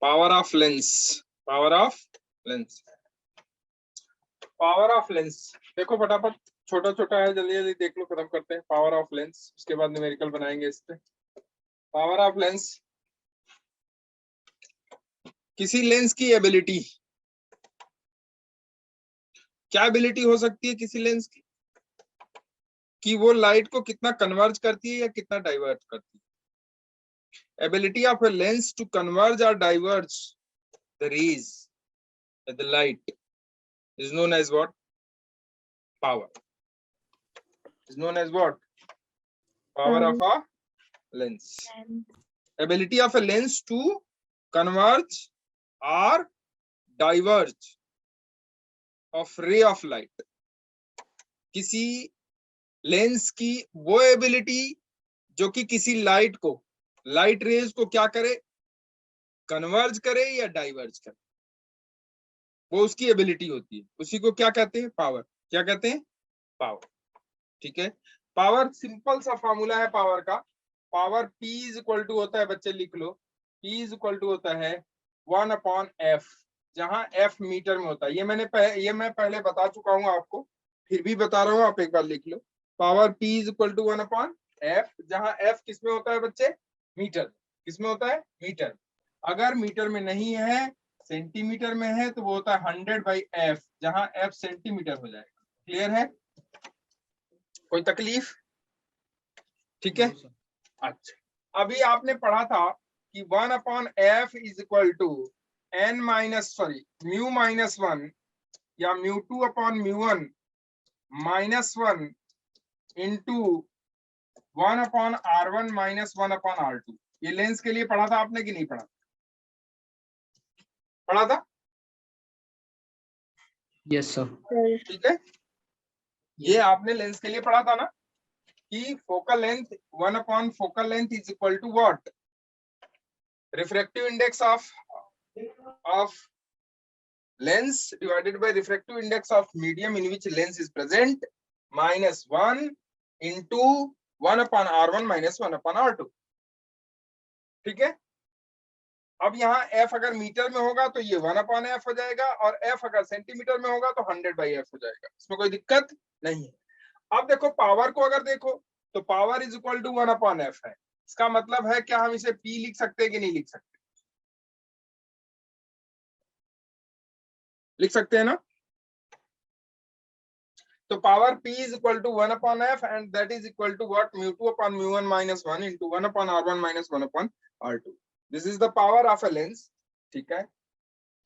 Power of lens, power of lens, power of lens. देखो फटाफट, छोटा छोटा है, जल्दी जल्दी देख लो, खत्म करते हैं। पावर ऑफ लेंस, उसके बाद न्यूमेरिकल बनाएंगे इस पे। पावर ऑफ लेंस, किसी लेंस की एबिलिटी, क्या एबिलिटी हो सकती है किसी लेंस की, कि वो लाइट को कितना कन्वर्ज करती है या कितना डाइवर्ट करती है। Ability of a lens to converge और diverge the rays the light is known as what, power, is known as what, power of a lens. Ability of a lens to converge or diverge of ray of light. किसी lens की वो ability जो कि किसी light को, light rays को क्या करे, कन्वर्ज करे या डाइवर्ज करे, वो उसकी एबिलिटी होती है, उसी को क्या कहते हैं, पावर। क्या कहते हैं, पावर। ठीक है, पावर सिंपल सा फॉर्मूला है पावर का। Power P is equal to होता है, बच्चे लिख लो, P इज इक्वल टू होता है 1/f, जहां F मीटर में होता है। ये मैं पहले बता चुका हूं आपको, फिर भी बता रहा हूं, आप एक बार लिख लो। Power P is equal to 1/f, जहां F किस में होता है बच्चे, मीटर। किस में होता है, मीटर। अगर मीटर में नहीं है, सेंटीमीटर में है, तो वो होता है 100/f, जहां F सेंटीमीटर हो जाएगा। क्लियर है, कोई तकलीफ? ठीक है, अच्छा। अभी आपने पढ़ा था कि 1/f is equal to mu minus 1 या μ2/μ1 -1 इंटू 1/r1 -1/r2। ये लेंस के लिए पढ़ा था आपने कि नहीं पढ़ा? पढ़ा था, यस सर। ठीक है, ये आपने लेंस के लिए पढ़ा था ना, कि फोकल लेंथ 1/फोकल length is equal to what, refractive index of lens divided by refractive index of medium in which lens is present -1 into 1/r1 -1/r2। ठीक है, अब यहाँ f अगर मीटर में होगा तो ये 1/f हो जाएगा, और f अगर सेंटीमीटर में होगा तो 100/f हो जाएगा। इसमें कोई दिक्कत नहीं है। अब देखो पावर को अगर देखो तो power is equal to 1/f है। इसका मतलब है क्या हम इसे P लिख सकते हैं कि नहीं लिख सकते? लिख सकते हैं ना। तो power P is equal to 1/f and that is equal to what, μ2/μ1 -1 into 1/r1 -1/r2। This is the power of a lens। ठीक है,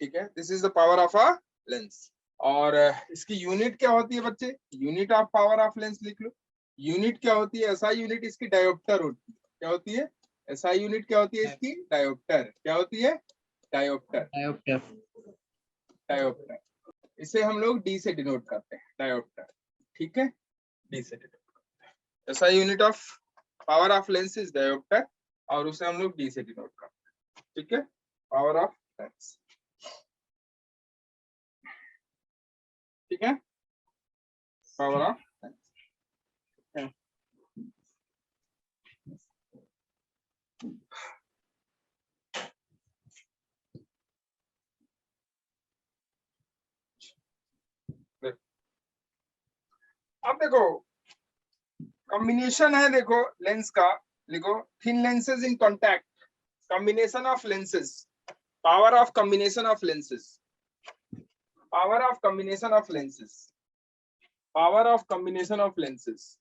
ठीक है, this is the power of a lens। और इसकी यूनिट क्या होती है बच्चे, unit of power of lens लिख लो। यूनिट क्या होती है, SI यूनिट इसकी डायोप्टर होती है। क्या होती है, SI यूनिट क्या होती है इसकी, डायोप्टर। क्या होती है, डायोप्टर। डायोप्टर, डायोप्टर, इसे हम लोग D से डिनोट करते हैं, डायोप्टर। ठीक है, D से डिनोट करते हैं। SI unit of power of lens is dioptre, और उसे हम लोग D से डिनोट करते हैं। ठीक है, पावर ऑफ लेंस। ठीक है, पावर ऑफ लेंस। अब देखो कॉम्बिनेशन है, देखो लेंस का, लिखो thin lenses in contact, combination of lenses, power of combination of lenses, power of combination of lenses, power of combination of lenses,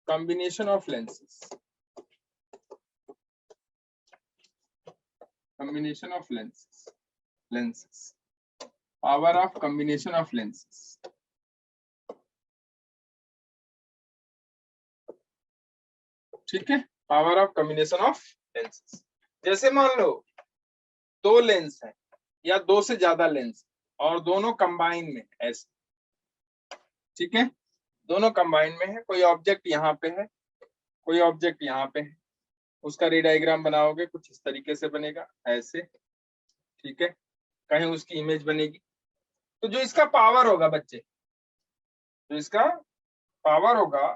combination of lenses, combination of lenses, lenses, power of combination of lenses। ठीक है, power of combination of lenses. जैसे मान लो दो lens है या दो से ज्यादा लेंस और दोनों कंबाइन में, ऐसे। ठीक है, दोनों कंबाइन में है, कोई ऑब्जेक्ट यहाँ पे है, कोई ऑब्जेक्ट यहाँ पे है, उसका रे डायग्राम बनाओगे कुछ इस तरीके से बनेगा, ऐसे। ठीक है, कहीं उसकी इमेज बनेगी। तो जो इसका पावर होगा बच्चे, जो इसका पावर होगा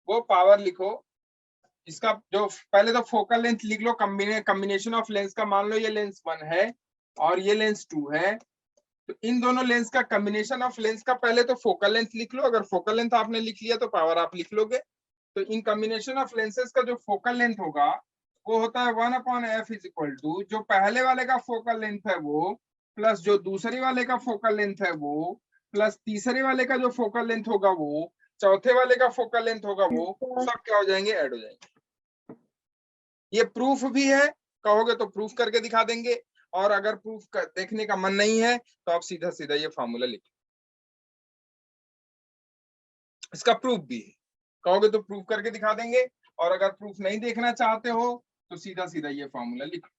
वो पावर लिखो इसका जो पहले तो फोकल लेंथ लिख लो, कॉम्बिनेशन ऑफ लेंस का, मान लो ये लेंस 1 है और ये लेंस 2 है, तो इन दोनों लेंस का कॉम्बिनेशन ऑफ लेंस का पहले तो फोकल लेंथ लिख लो। अगर फोकल लेंथ आपने लिख लिया तो पावर आप लिख लोगे। तो इन कॉम्बिनेशन ऑफ लेंसेज का जो फोकल लेंथ होगा वो होता है 1/f इज इक्वल टू जो पहले वाले का फोकल लेंथ है वो प्लस जो दूसरे वाले का फोकल लेंथ है वो प्लस तीसरे वाले का जो फोकल लेंथ होगा वो चौथे वाले का फोकल लेंथ होगा वो, सब क्या हो जाएंगे, ऐड हो जाएंगे। ये प्रूफ भी है, कहोगे तो प्रूफ करके दिखा देंगे, और अगर प्रूफ देखने का मन नहीं है तो आप सीधा सीधा ये फॉर्मूला लिख, इसका प्रूफ भी है, कहोगे तो प्रूफ करके दिखा देंगे, और अगर प्रूफ नहीं देखना चाहते हो तो सीधा सीधा ये फॉर्मूला लिखो।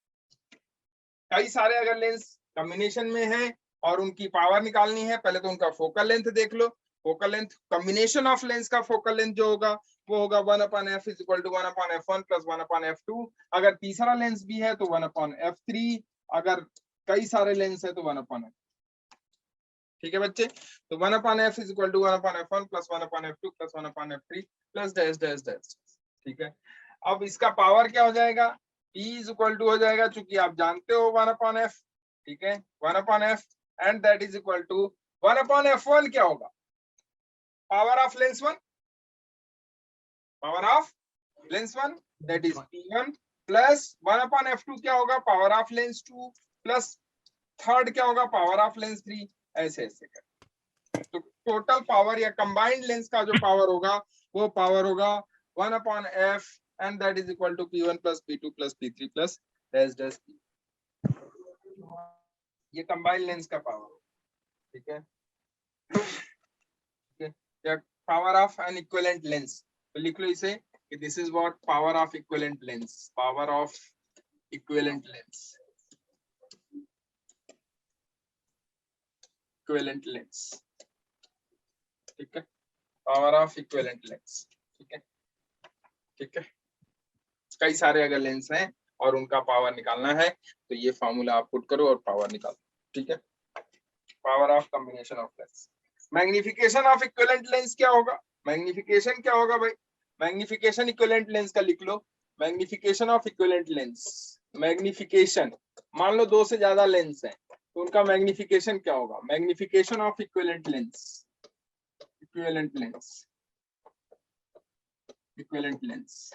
कई सारे अगर लेंस कॉम्बिनेशन में है और उनकी पावर निकालनी है, पहले तो उनका फोकल लेंथ देख लो। Focal length combination of lens का फोकल लेंथ जो होगा वो होगा 1/f is equal to 1/f1 plus 1/f2। अगर तीसरा लेंस भी है तो 1/f3, अगर कई सारे लेंस है तो 1/f। ठीक है बच्चे, तो 1/f is equal to 1/f1 plus 1/f2 plus 1/f3 plus dash dash dash. ठीक है, अब इसका पावर क्या हो जाएगा, E इज इक्वल टू हो जाएगा, चूंकि आप जानते हो 1/f, ठीक है 1/f, and that is equal to 1/f1 क्या होगा, power of lens 1, power of lens 1 that is P1 plus 1/f2 क्या होगा, power of lens 2 plus third क्या होगा, पावर ऑफ लेंस 3, ऐसे ऐसे कर। तो टोटल पावर या कंबाइंड लेंस का जो पावर होगा वो पावर होगा 1/f and that is equal to P1 plus P2 plus P3 plus dash dash P। ये कंबाइंड लेंस का पावर, ठीक है, ठीक है, या power of an equivalent lens, तो लिख लो इसे कि this is what power of equivalent lens, power of equivalent lens, equivalent lens, ठीक है, पावर ऑफ इक्विवेलेंट लेंस, ठीक है, ठीक है। कई सारे अगर लेंस हैं और उनका पावर निकालना है तो ये फॉर्मूला आप पुट करो और पावर निकालो, ठीक है, power of combination of lens. Magnification of equivalent lens क्या होगा, मैग्निफिकेशन क्या होगा भाई, मैग्निफिकेशन इक्विवेलेंट लेंस का लिख लो, magnification of equivalent lens, magnification, मान लो 2 से ज्यादा लेंस हैं तो उनका मैग्निफिकेशन क्या होगा, magnification of equivalent lens, equivalent lens, equivalent lens,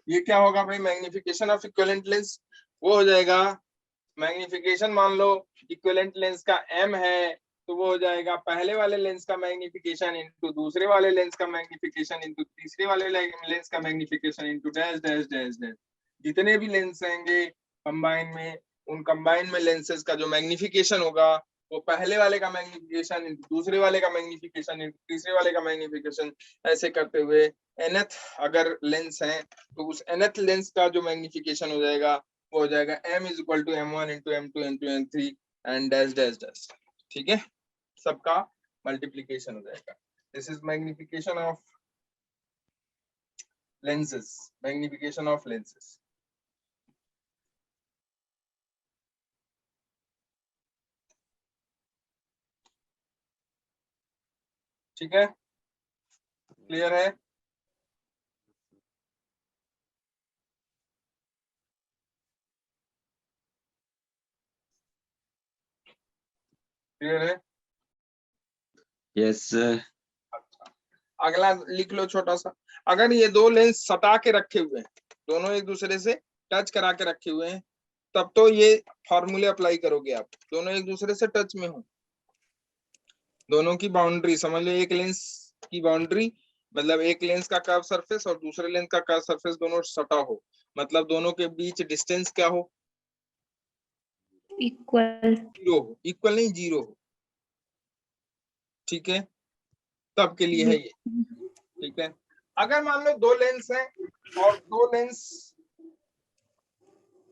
ये क्या होगा भाई, मैग्निफिकेशन ऑफ इक्विवेलेंट लेंस वो हो जाएगा, मैग्निफिकेशन मान लो इक्विवेलेंट लेंस का m है तो वो हो जाएगा पहले वाले लेंस का मैग्निफिकेशन इंटू दूसरे वाले लेंस का मैग्निफिकेशन इंटू तीसरे वाले लेंस का magnification into dash dash dash dash. जितने भी लेंस रहेंगे कंबाइन में, उन कंबाइन में लेंसेज का जो मैग्निफिकेशन होगा वो पहले वाले का मैग्निफिकेशन इंटू दूसरे वाले का मैग्निफिकेशन इंटू तीसरे वाले का मैग्निफिकेशन, ऐसे करते हुए nth अगर लेंस है तो उस nth लेंस का जो मैग्निफिकेशन हो जाएगा वो हो जाएगा m is equal to m1 into m2 into m3 and dash dash dash, ठीक है, सबका मल्टीप्लीकेशन हो जाएगा। This is magnification of lenses, magnification of lenses. ठीक है, क्लियर है, क्लियर है, यस सर। अच्छा, अगला लिख लो छोटा सा, अगर ये दो लेंस सटा के रखे हुए हैं, दोनों एक दूसरे से टच करा के रखे हुए हैं, तब तो ये फॉर्मूले अप्लाई करोगे आप, दोनों एक दूसरे से टच में हो, दोनों की बाउंड्री समझ लो, एक लेंस की बाउंड्री मतलब एक लेंस का कर्व सरफेस और दूसरे लेंस का कर्व सरफेस दोनों सटा हो, मतलब दोनों के बीच डिस्टेंस क्या हो, इक्वल, जीरो हो, इक्वल नहीं जीरो हो, ठीक है, तब के लिए है ये, ठीक है। अगर मान लो दो लेंस हैं और दो लेंस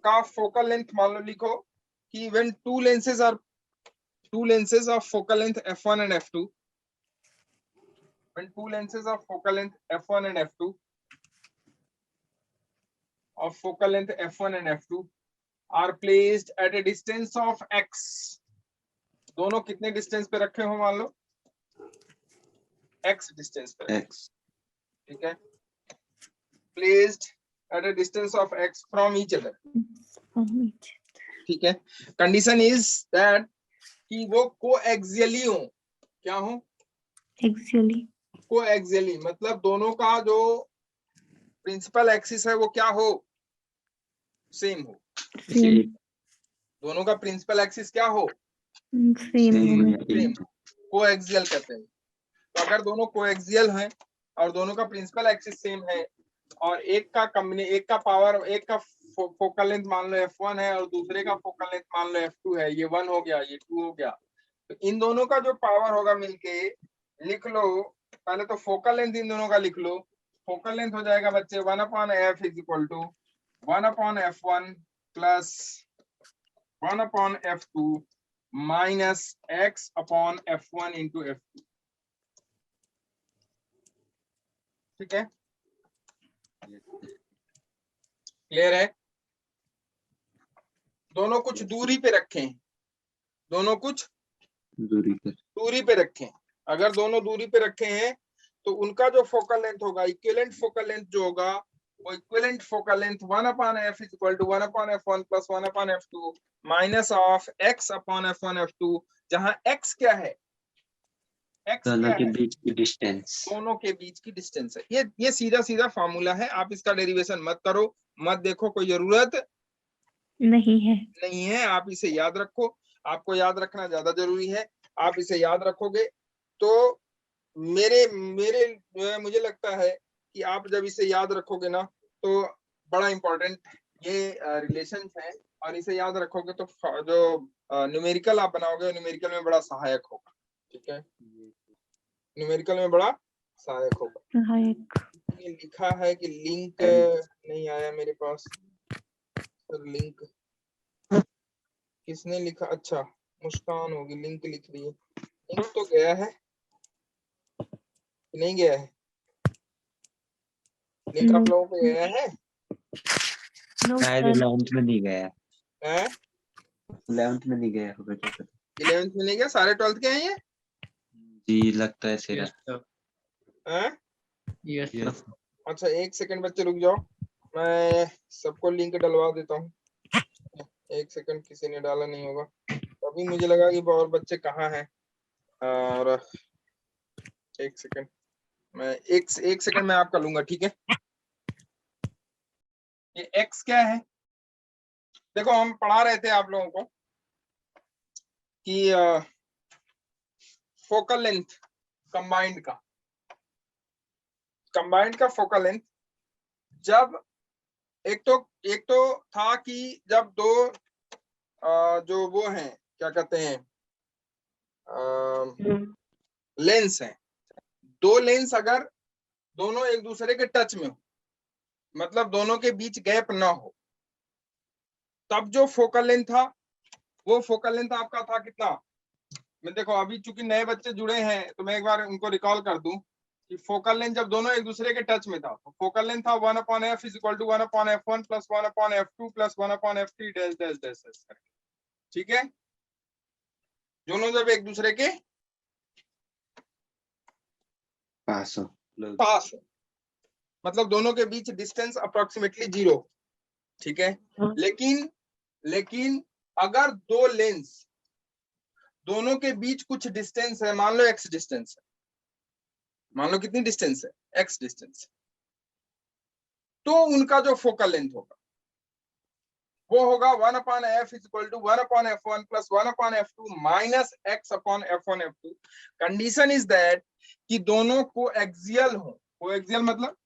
का फोकल लेंथ मान लो लिखो कि when two lenses of focal length f1 and f2, when two lenses of focal length f1 and f2 of focal length f1 and f2 are placed at a distance of x, दोनों कितने distance पे रखे हो मान लो x distance पे, x, ठीक है, placed at a distance of x from each other. ठीक है, कंडीशन इज दैट कि वो कोएक्सियली हो, क्या हो, एक्सियली, कोएक्सियली मतलब दोनों का जो प्रिंसिपल एक्सिस है वो क्या हो, सेम हो, सेम दोनों का प्रिंसिपल एक्सिस क्या हो, सेम सेम, कोएक्सियल कहते हैं। तो अगर दोनों कोएक्सियल हैं और दोनों का प्रिंसिपल एक्सिस सेम है और एक का पावर, एक का फोकल लेंथ मान लो f1 है और दूसरे का फोकल लेंथ मान लो f2 है, ये 1 हो गया, ये 2 हो गया, तो इन दोनों का जो पावर होगा मिलके लिख लो, पहले तो फोकल लेंथ इन दोनों का लिख लो, फोकल लेंथ हो जाएगा बच्चे 1/f is equal to 1/f1 plus 1/f2 minus x/f1 into f2। ठीक है, क्लियर है? दोनों कुछ दूरी पे रखें, दोनों कुछ दूरी पे रखें, अगर दोनों दूरी पे रखे हैं तो उनका जो फोकल लेंथ होगा, इक्विवेलेंट फोकल लेंथ जो होगा वो equivalent focal length 1/f is equal to 1/f1 plus 1/f2 minus of x/f1 f2, जहां x क्या है, x दोनों क्या के है, बीच की डिस्टेंस, दोनों के बीच की डिस्टेंस है। ये सीधा सीधा फार्मूला है, आप इसका डेरिवेशन मत करो, मत देखो, कोई जरूरत नहीं है, आप इसे याद रखो, आपको याद रखना ज्यादा जरूरी है। आप इसे याद रखोगे तो मुझे लगता है कि आप जब इसे याद रखोगे ना तो बड़ा इंपॉर्टेंट ये रिलेशन है, और इसे याद रखोगे तो जो न्यूमेरिकल आप बनाओगे न्यूमेरिकल में बड़ा सहायक होगा। ठीक है, न्यूमेरिकल में बड़ा सहायक होगा। सहायक, ये लिखा है कि लिंक नहीं आया मेरे पास, सर लिंक किसने लिखा, अच्छा मुस्कान होगी, लिंक लिख रही है, लिंक तो गया है, नहीं गया है लिंक, आप लोगों को गया है? शायद 11th में नहीं गया, हैं 11th में नहीं गया होगा, क्या पता। 11th में नहीं गया, सारे 12th के हैं ये? जी लगता है सिरा। हैं यस अच्छा एक सेकंड बच्चे रुक जाओ, मैं सबको लिंक डलवा देता हूँ। एक सेकंड, किसी ने डाला नहीं होगा, अभी मुझे लगा कि और बच्चे कहाँ हैं, और एक सेकंड मैं एक सेकंड मैं आपका लूंगा, ठीक है? ये x क्या है, देखो हम पढ़ा रहे थे आप लोगों को कि फोकल लेंथ कंबाइंड का फोकल लेंथ, जब एक तो था कि जब दो जो वो हैं क्या कहते हैं लेंस हैं, दो लेंस अगर दोनों एक दूसरे के टच में हो, मतलब दोनों के बीच गैप ना हो, तब जो फोकल लेंथ था वो फोकल लेंथ आपका था कितना, मैं देखो अभी चूंकि नए बच्चे जुड़े हैं तो मैं एक बार उनको रिकॉल कर दूं कि फोकल लेंथ जब दोनों एक दूसरे के टच में था तो फोकल लेंथ था 1/f is equal to 1/f1 plus 1/f2 plus 1/f3 dash dash dash dash. ठीक है, दोनों जब एक दूसरे के पास हो, मतलब दोनों के बीच डिस्टेंस अप्रोक्सीमेटली 0। ठीक है, लेकिन अगर दो लेंस दोनों के बीच कुछ डिस्टेंस है, मान लो x डिस्टेंस है, मान लो कितनी डिस्टेंस है, x डिस्टेंस, तो उनका जो फोकल लेंथ होगा वो होगा 1/f is equal to 1/f1 plus 1/f2 minus x/f1 f2। Condition is that कि दोनों को एक्सियल हो, कोएक्सियल मतलब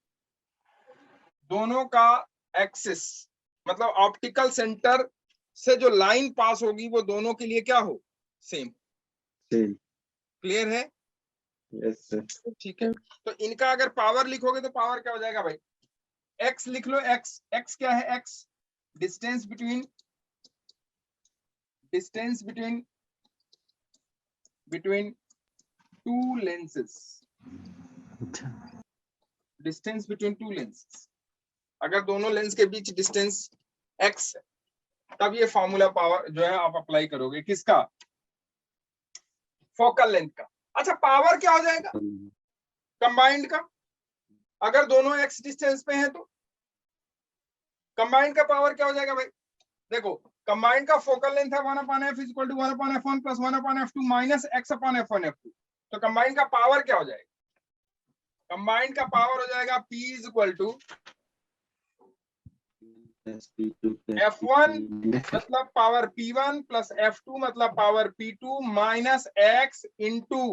दोनों का एक्सिस, मतलब ऑप्टिकल सेंटर से जो लाइन पास होगी वो दोनों के लिए क्या हो, सेम। क्लियर है? Yes sir. ठीक है, तो इनका अगर पावर लिखोगे तो पावर क्या हो जाएगा भाई, x लिख लो, x क्या है, x distance between two lenses, distance between two lenses, अगर दोनों लेंस के बीच डिस्टेंस x है तब ये फॉर्मूला पावर जो है आप अप्लाई करोगे, किसका, फोकल लेंथ का। अच्छा पावर क्या हो जाएगा कंबाइंड का, अगर दोनों x डिस्टेंस पे हैं तो कंबाइंड का पावर क्या हो जाएगा भाई? देखो कंबाइंड का फोकल लेंथ है 1/f is equal to 1/f1 plus 1/f2 minus x/f1 f2। तो कंबाइंड का पावर क्या हो जाएगा? कंबाइंड का पावर हो जाएगा p is equal to f1 मतलब पावर p1 प्लस f2 मतलब power p2 minus x into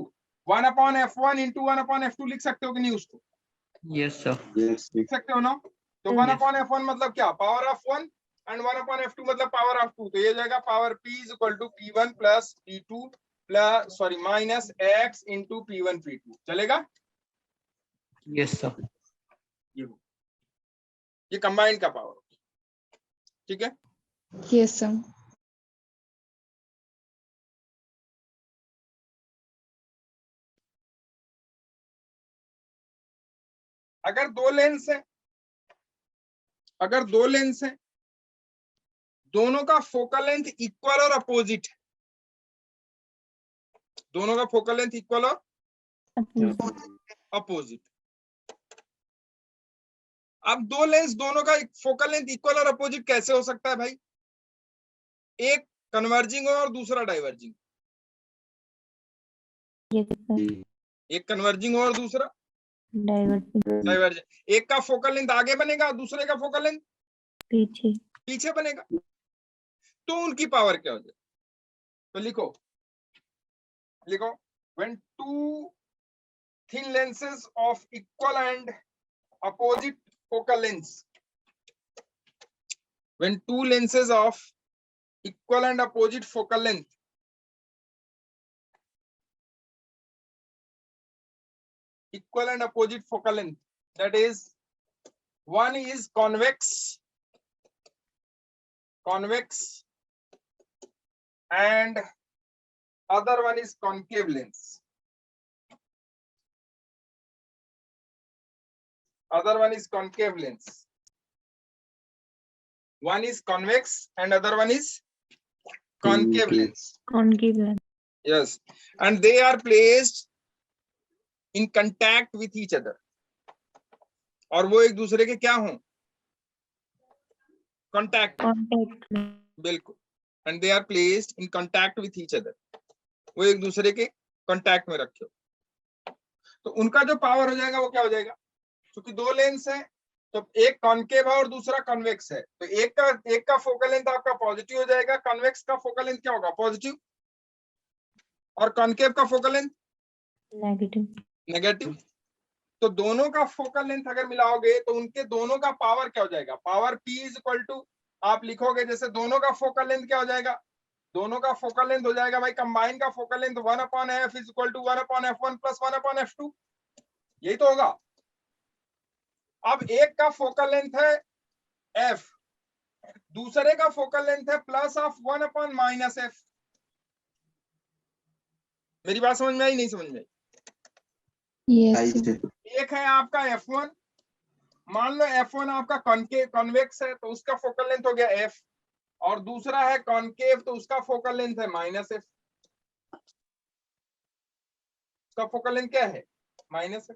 1/f1 into 1/f2 लिख सकते हो कि नहीं उसको? Yes sir. लिख सकते हो ना? तो 1/f1 मतलब क्या? पावर ऑफ 1 एंड 1/f2 मतलब पावर ऑफ 2। तो ये जाएगा power p is equal to p1 plus p2 plus sorry minus x into p1 p2। चलेगा? Yes sir. ये कंबाइंड का पावर, ठीक है? Yes sir. अगर दो लेंस है, अगर दो लेंस है, दोनों का फोकल लेंथ इक्वल और अपोजिट है, दोनों का फोकल लेंथ इक्वल और अपोजिट। अब दो लेंस दोनों का फोकल लेंथ इक्वल और अपोजिट कैसे हो सकता है भाई? एक कन्वर्जिंग और दूसरा डाइवर्जिंग। एक कन्वर्जिंग और दूसरा डाइवर्जिंग। एक का फोकल लेंथ आगे बनेगा, दूसरे का फोकल लेंथ पीछे बनेगा। तो उनकी पावर क्या हो जाए? तो लिखो लिखो when two thin lenses of equal and opposite focal lengths, when two lenses of equal and opposite focal length that is one is convex and other one is concave lens. Other one is concave lens. One is convex and other one is concave lens. Yes, and they are placed in contact with each other. और वो एक दूसरे के क्या हों? Contact. बिल्कुल. And they are placed in contact with each other. वो एक दूसरे के कांटेक्ट में रखे हो। तो उनका जो पावर हो जाएगा वो क्या हो जाएगा? क्योंकि दो लेंस है तो एक कॉनकेव है और दूसरा कन्वेक्स है, तो एक का फोकल लेंथ आपका पॉजिटिव हो जाएगा, कन्वेक्स का फोकल लेंथ क्या होगा? पॉजिटिव, और कॉनकेव का फोकल लेंथ नेगेटिव। तो दोनों का फोकल लेंथ अगर मिलाओगे तो उनके दोनों का पावर क्या हो जाएगा? Power p is equal to, आप लिखोगे जैसे दोनों का फोकल लेंथ क्या हो जाएगा? दोनों का फोकल लेंथ हो जाएगा भाई कंबाइन का focal length 1/f is equal to 1/f1 plus 1/f2। यही तो होगा। अब एक का फोकल लेंथ है f, दूसरे का फोकल लेंथ है प्लस ऑफ 1/-f। मेरी बात समझ में आई? नहीं समझ में आई? यस। एक है आपका f1, मान लो f1 आपका कॉन्वेक्स है तो उसका फोकल लेंथ हो गया f, और दूसरा है कॉनकेव तो उसका फोकल लेंथ है -f। उसका फोकल लेंथ क्या है? -f।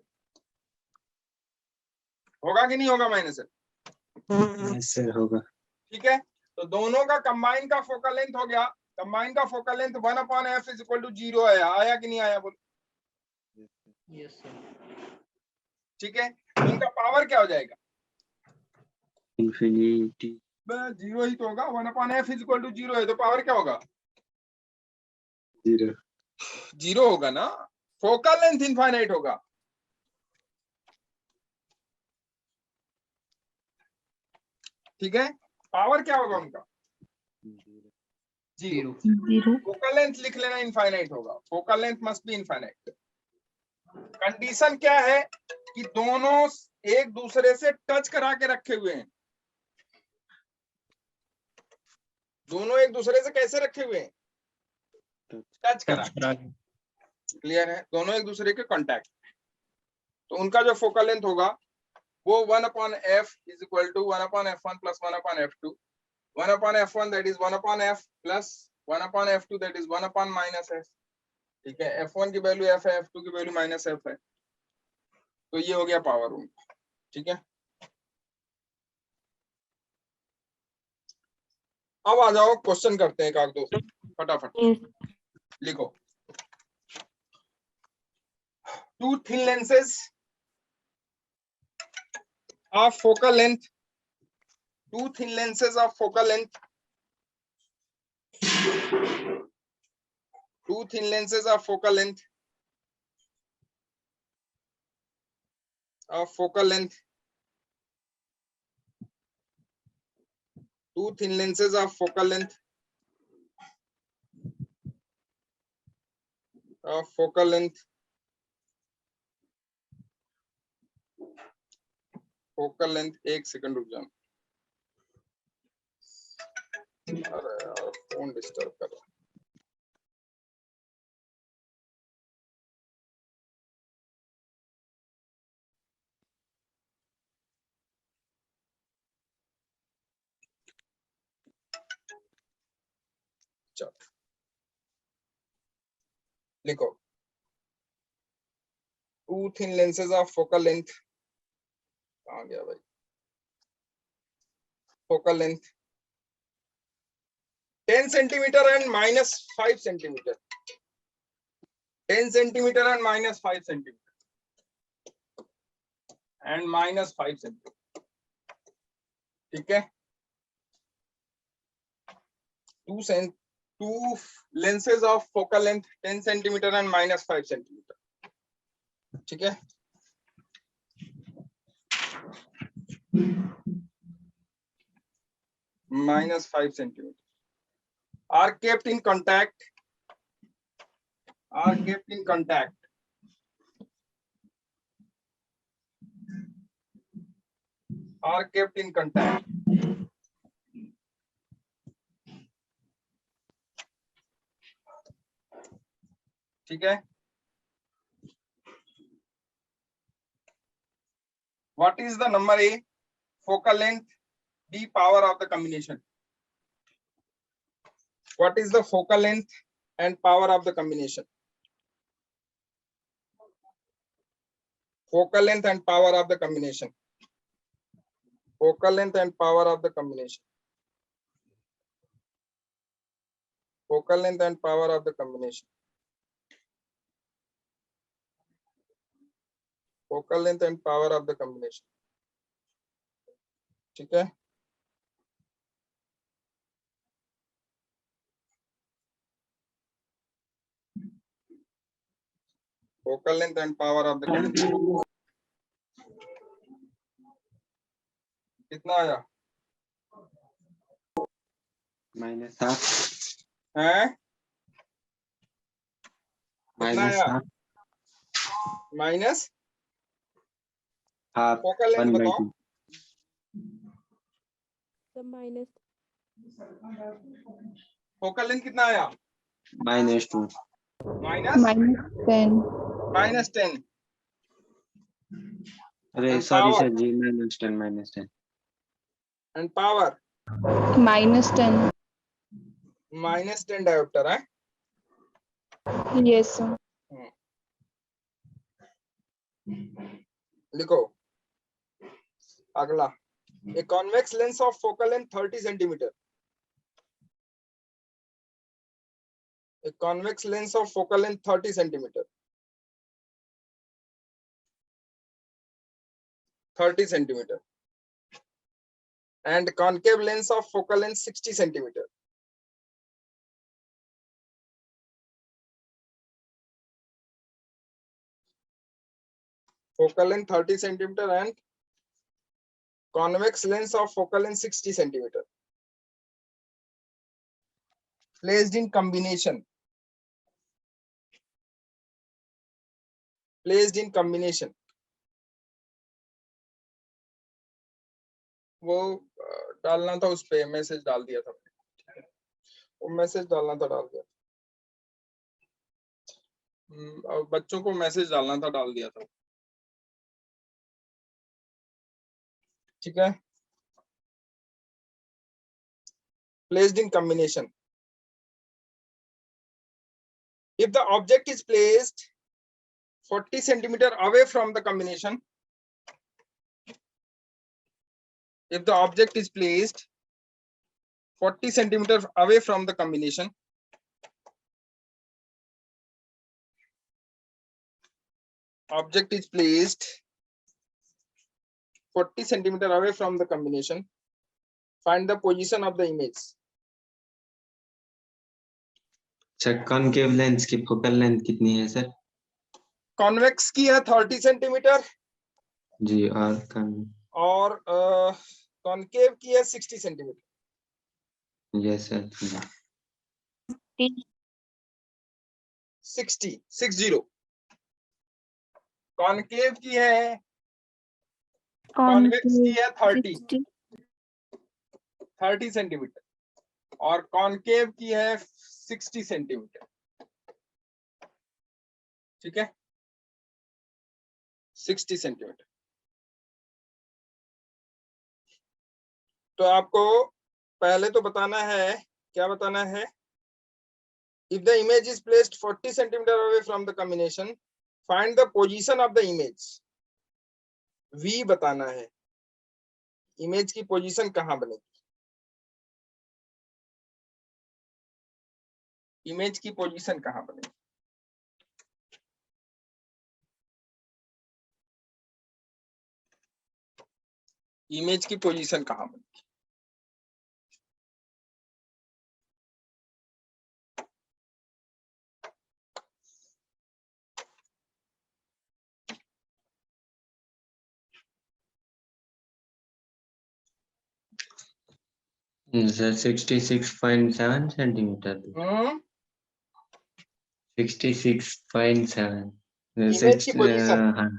होगा कि नहीं होगा -f? यस सर होगा। ठीक है, तो दोनों का कंबाइन का फोकल लेंथ हो गया, कंबाइन का focal length 1/f is equal to 0 आया कि नहीं आया? बोलो। Yes sir. ठीक है, उनका पावर क्या हो जाएगा? इंफिनिटी। 0 ही तो होगा, 1/f इज इक्वल टू 0 है तो पावर क्या होगा? 0 होगा ना। फोकल लेंथ इनफाइनाइट होगा। ठीक है, पावर क्या होगा उनका? 0। फोकल लेंथ लिख लेना इनफाइनाइट होगा, focal length must be infinite. Condition क्या है कि दोनों एक दूसरे से टच करा के रखे हुए हैं। दोनों एक दूसरे से कैसे रखे हुए हैं? टच करा। क्लियर है? दोनों एक दूसरे के कांटेक्ट। तो उनका जो फोकल लेंथ होगा वो 1/f is equal to 1/f1 plus 1/f2। 1/f1 that is 1/f plus 1/f2 that is 1/-f। ठीक है, f1 की वैल्यू f है, f2 की वैल्यू -f है। तो ये हो गया पावर उनका। ठीक है, अब आ जाओ क्वेश्चन करते हैं एक आध दो फटाफट। Yes. लिखो two thin lenses of focal length, two thin lenses of focal length, two thin lenses of focal length, two thin lenses of focal length, focal length. एक सेकंड रुक जाना, अरे यार फोन डिस्टर्ब कर रहा है। चलो लिखो two thin lenses of focal length, कहाँ गया भाई, focal length 10 centimetre and -5 centimetre, 10 centimetre and -5 centimetre and -5 centimetre. ठीक है, two lenses of focal length 10 centimetre and -5 centimetre. ठीक है, -5 centimetre are kept in contact, are kept in contact ठीक है। What is the number A, focal length, B power of the combination? What is the focal length and power of the combination? Focal length and power of the combination. Focal length and power of the combination. Focal length and power of the combination. Focal length and power of the combination. ठीक है, focal length and power of the combination कितना आया? -7 हैं? कितना आया? Minus half focal length 1/2 बताओ। Focal length कितना आया? -2 -10 अरे And sorry power? Sir ji, -10 and power -10. -10 diopter है। Yes, sir. लिखो अगला, a convex lens of focal length 30 centimeter, a convex lens of focal length 30 centimeter, 30 centimeter and concave lens of focal length 60 centimeter. Focal length 30 centimeter and convex lens of focal length 60 centimeter. Placed in combination. Placed in combination. वो डालना था, उस पे message डाल दिया था, वो message डालना था, डाल दिया। बच्चों को मैसेज डालना था, डाल दिया था। ठीक है, placed in combination. If the object is placed 40 centimeter away from the combination, if the object is placed 40 centimeter away from the combination. Object is placed 40 centimeter away from the combination. Find the position of the image. Sir concave lens की focal length कितनी है sir? Convex की है 30 centimetre जी, और concave की है 60 centimetre. Yes sir. 60 concave की है, कॉन्वेक्स की है 30 सेंटीमीटर और कॉनकेव की है 60 सेंटीमीटर। ठीक है, 60 सेंटीमीटर। तो आपको पहले तो बताना है, क्या बताना है? If the image is placed 40 centimeter away from the combination, find the position of the image. V बताना है, इमेज की पोजीशन कहाँ बनेगी, इमेज की पोजीशन कहाँ बनेगी। इमेज की पोजीशन कहाँ बनेगी? Sir 66.7 centimetre. 66.7 इमेज की पोजीशन। हाँ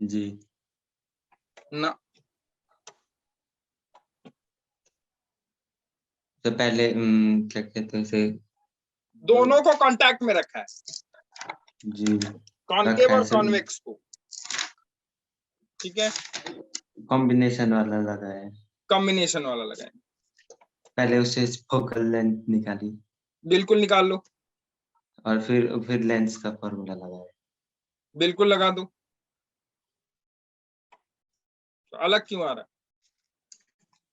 जी ना, तो पहले क्या कहते हैं उसे, दोनों को कांटेक्ट में रखा है जी कॉनकेव और कॉन्वेक्स को। ठीक है, कॉम्बिनेशन वाला लगा है, कॉम्बिनेशन वाला लगाए। पहले उसे फोकल लेंथ निकाली, बिल्कुल निकाल लो, और फिर लेंस का फॉर्मूला लगाया। बिल्कुल लगा दो। तो अलग क्यों आ रहा है?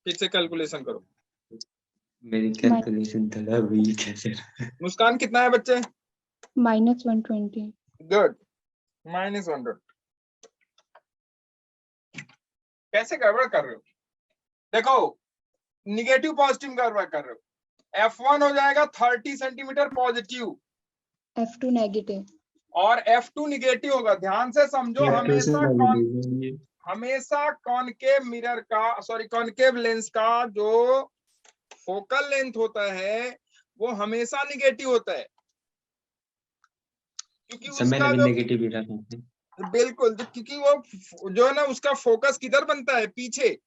फिर से कैलकुलेशन करो। मेरी कैलकुलेशन थोड़ा वीक है सर। मुस्कान कितना है बच्चे? -120। गुड, -100। कैसे गड़बड़ कर रहे हो? देखो, निगेटिव पॉजिटिव गड़बड़ कर रहे हो। F1 हो जाएगा 30 सेंटीमीटर पॉजिटिव, F2 नेगेटिव और F2 निगेटिव होगा। ध्यान से समझो, हमेशा कॉनकेव मिरर का, सॉरी कॉनकेव लेंस का जो फोकल लेंथ होता है वो हमेशा निगेटिव होता है, क्योंकि उसका जो नेगेटिव ही रखा है। बिल्कुल, क्योंकि वो जो है ना, उसका फोकस किधर बनता है? पीछे।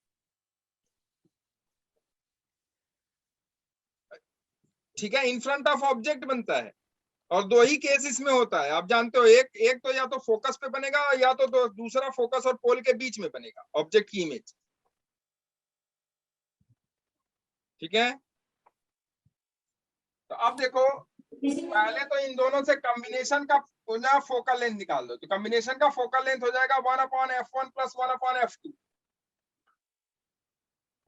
ठीक है, इन फ्रंट ऑफ ऑब्जेक्ट बनता है, और दो ही केस इसमें होता है, आप जानते हो। एक तो या तो फोकस पे बनेगा, या तो दूसरा फोकस और पोल के बीच में बनेगा ऑब्जेक्ट की इमेज। ठीक है, तो अब देखो, पहले तो इन दोनों से कॉम्बिनेशन का फोकल लेंथ निकाल दो। तो कॉम्बिनेशन का फोकल लेंथ हो जाएगा 1/f1 + 1/f2।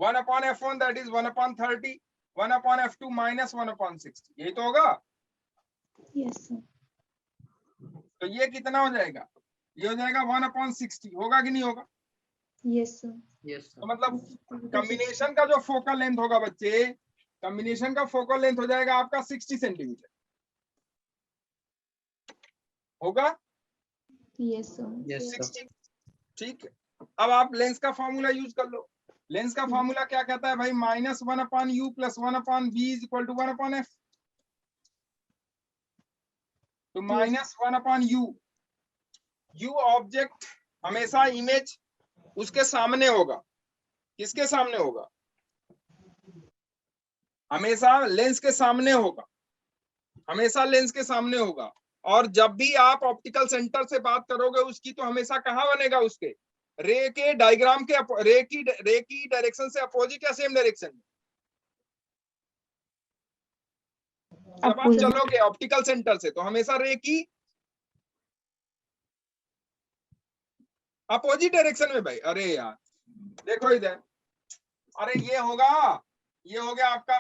1/f1 that is 1/30, 1/f2 - 1/60। यही तो होगा। Yes sir. तो ये कितना हो जाएगा? ये हो जाएगा 1/60। होगा कि नहीं होगा? Yes sir. तो मतलब कॉम्बिनेशन का जो फोकल लेंथ होगा बच्चे, कॉम्बिनेशन का फोकल लेंथ हो जाएगा आपका 60 सेंटीमीटर। होगा? Yes sir. 60। ठीक है, अब आप लेंस का फॉर्मूला यूज कर लो। लेंस का फॉर्मूला क्या कहता है भाई? -1/u + 1/v = 1/f। तो -1/u, u ऑब्जेक्ट हमेशा इमेज उसके सामने होगा। किसके सामने होगा? हमेशा लेंस के सामने होगा, हमेशा लेंस के सामने होगा। और जब भी आप ऑप्टिकल सेंटर से बात करोगे उसकी, तो हमेशा कहाँ बनेगा? उसके रे के डायग्राम के रे की डायरेक्शन से अपोजिट या सेम डायरेक्शन में? जब आप चलोगे ऑप्टिकल सेंटर से, तो हमेशा रे की अपोजिट डायरेक्शन में भाई। अरे यार देखो इधर, अरे ये होगा ये हो गया आपका,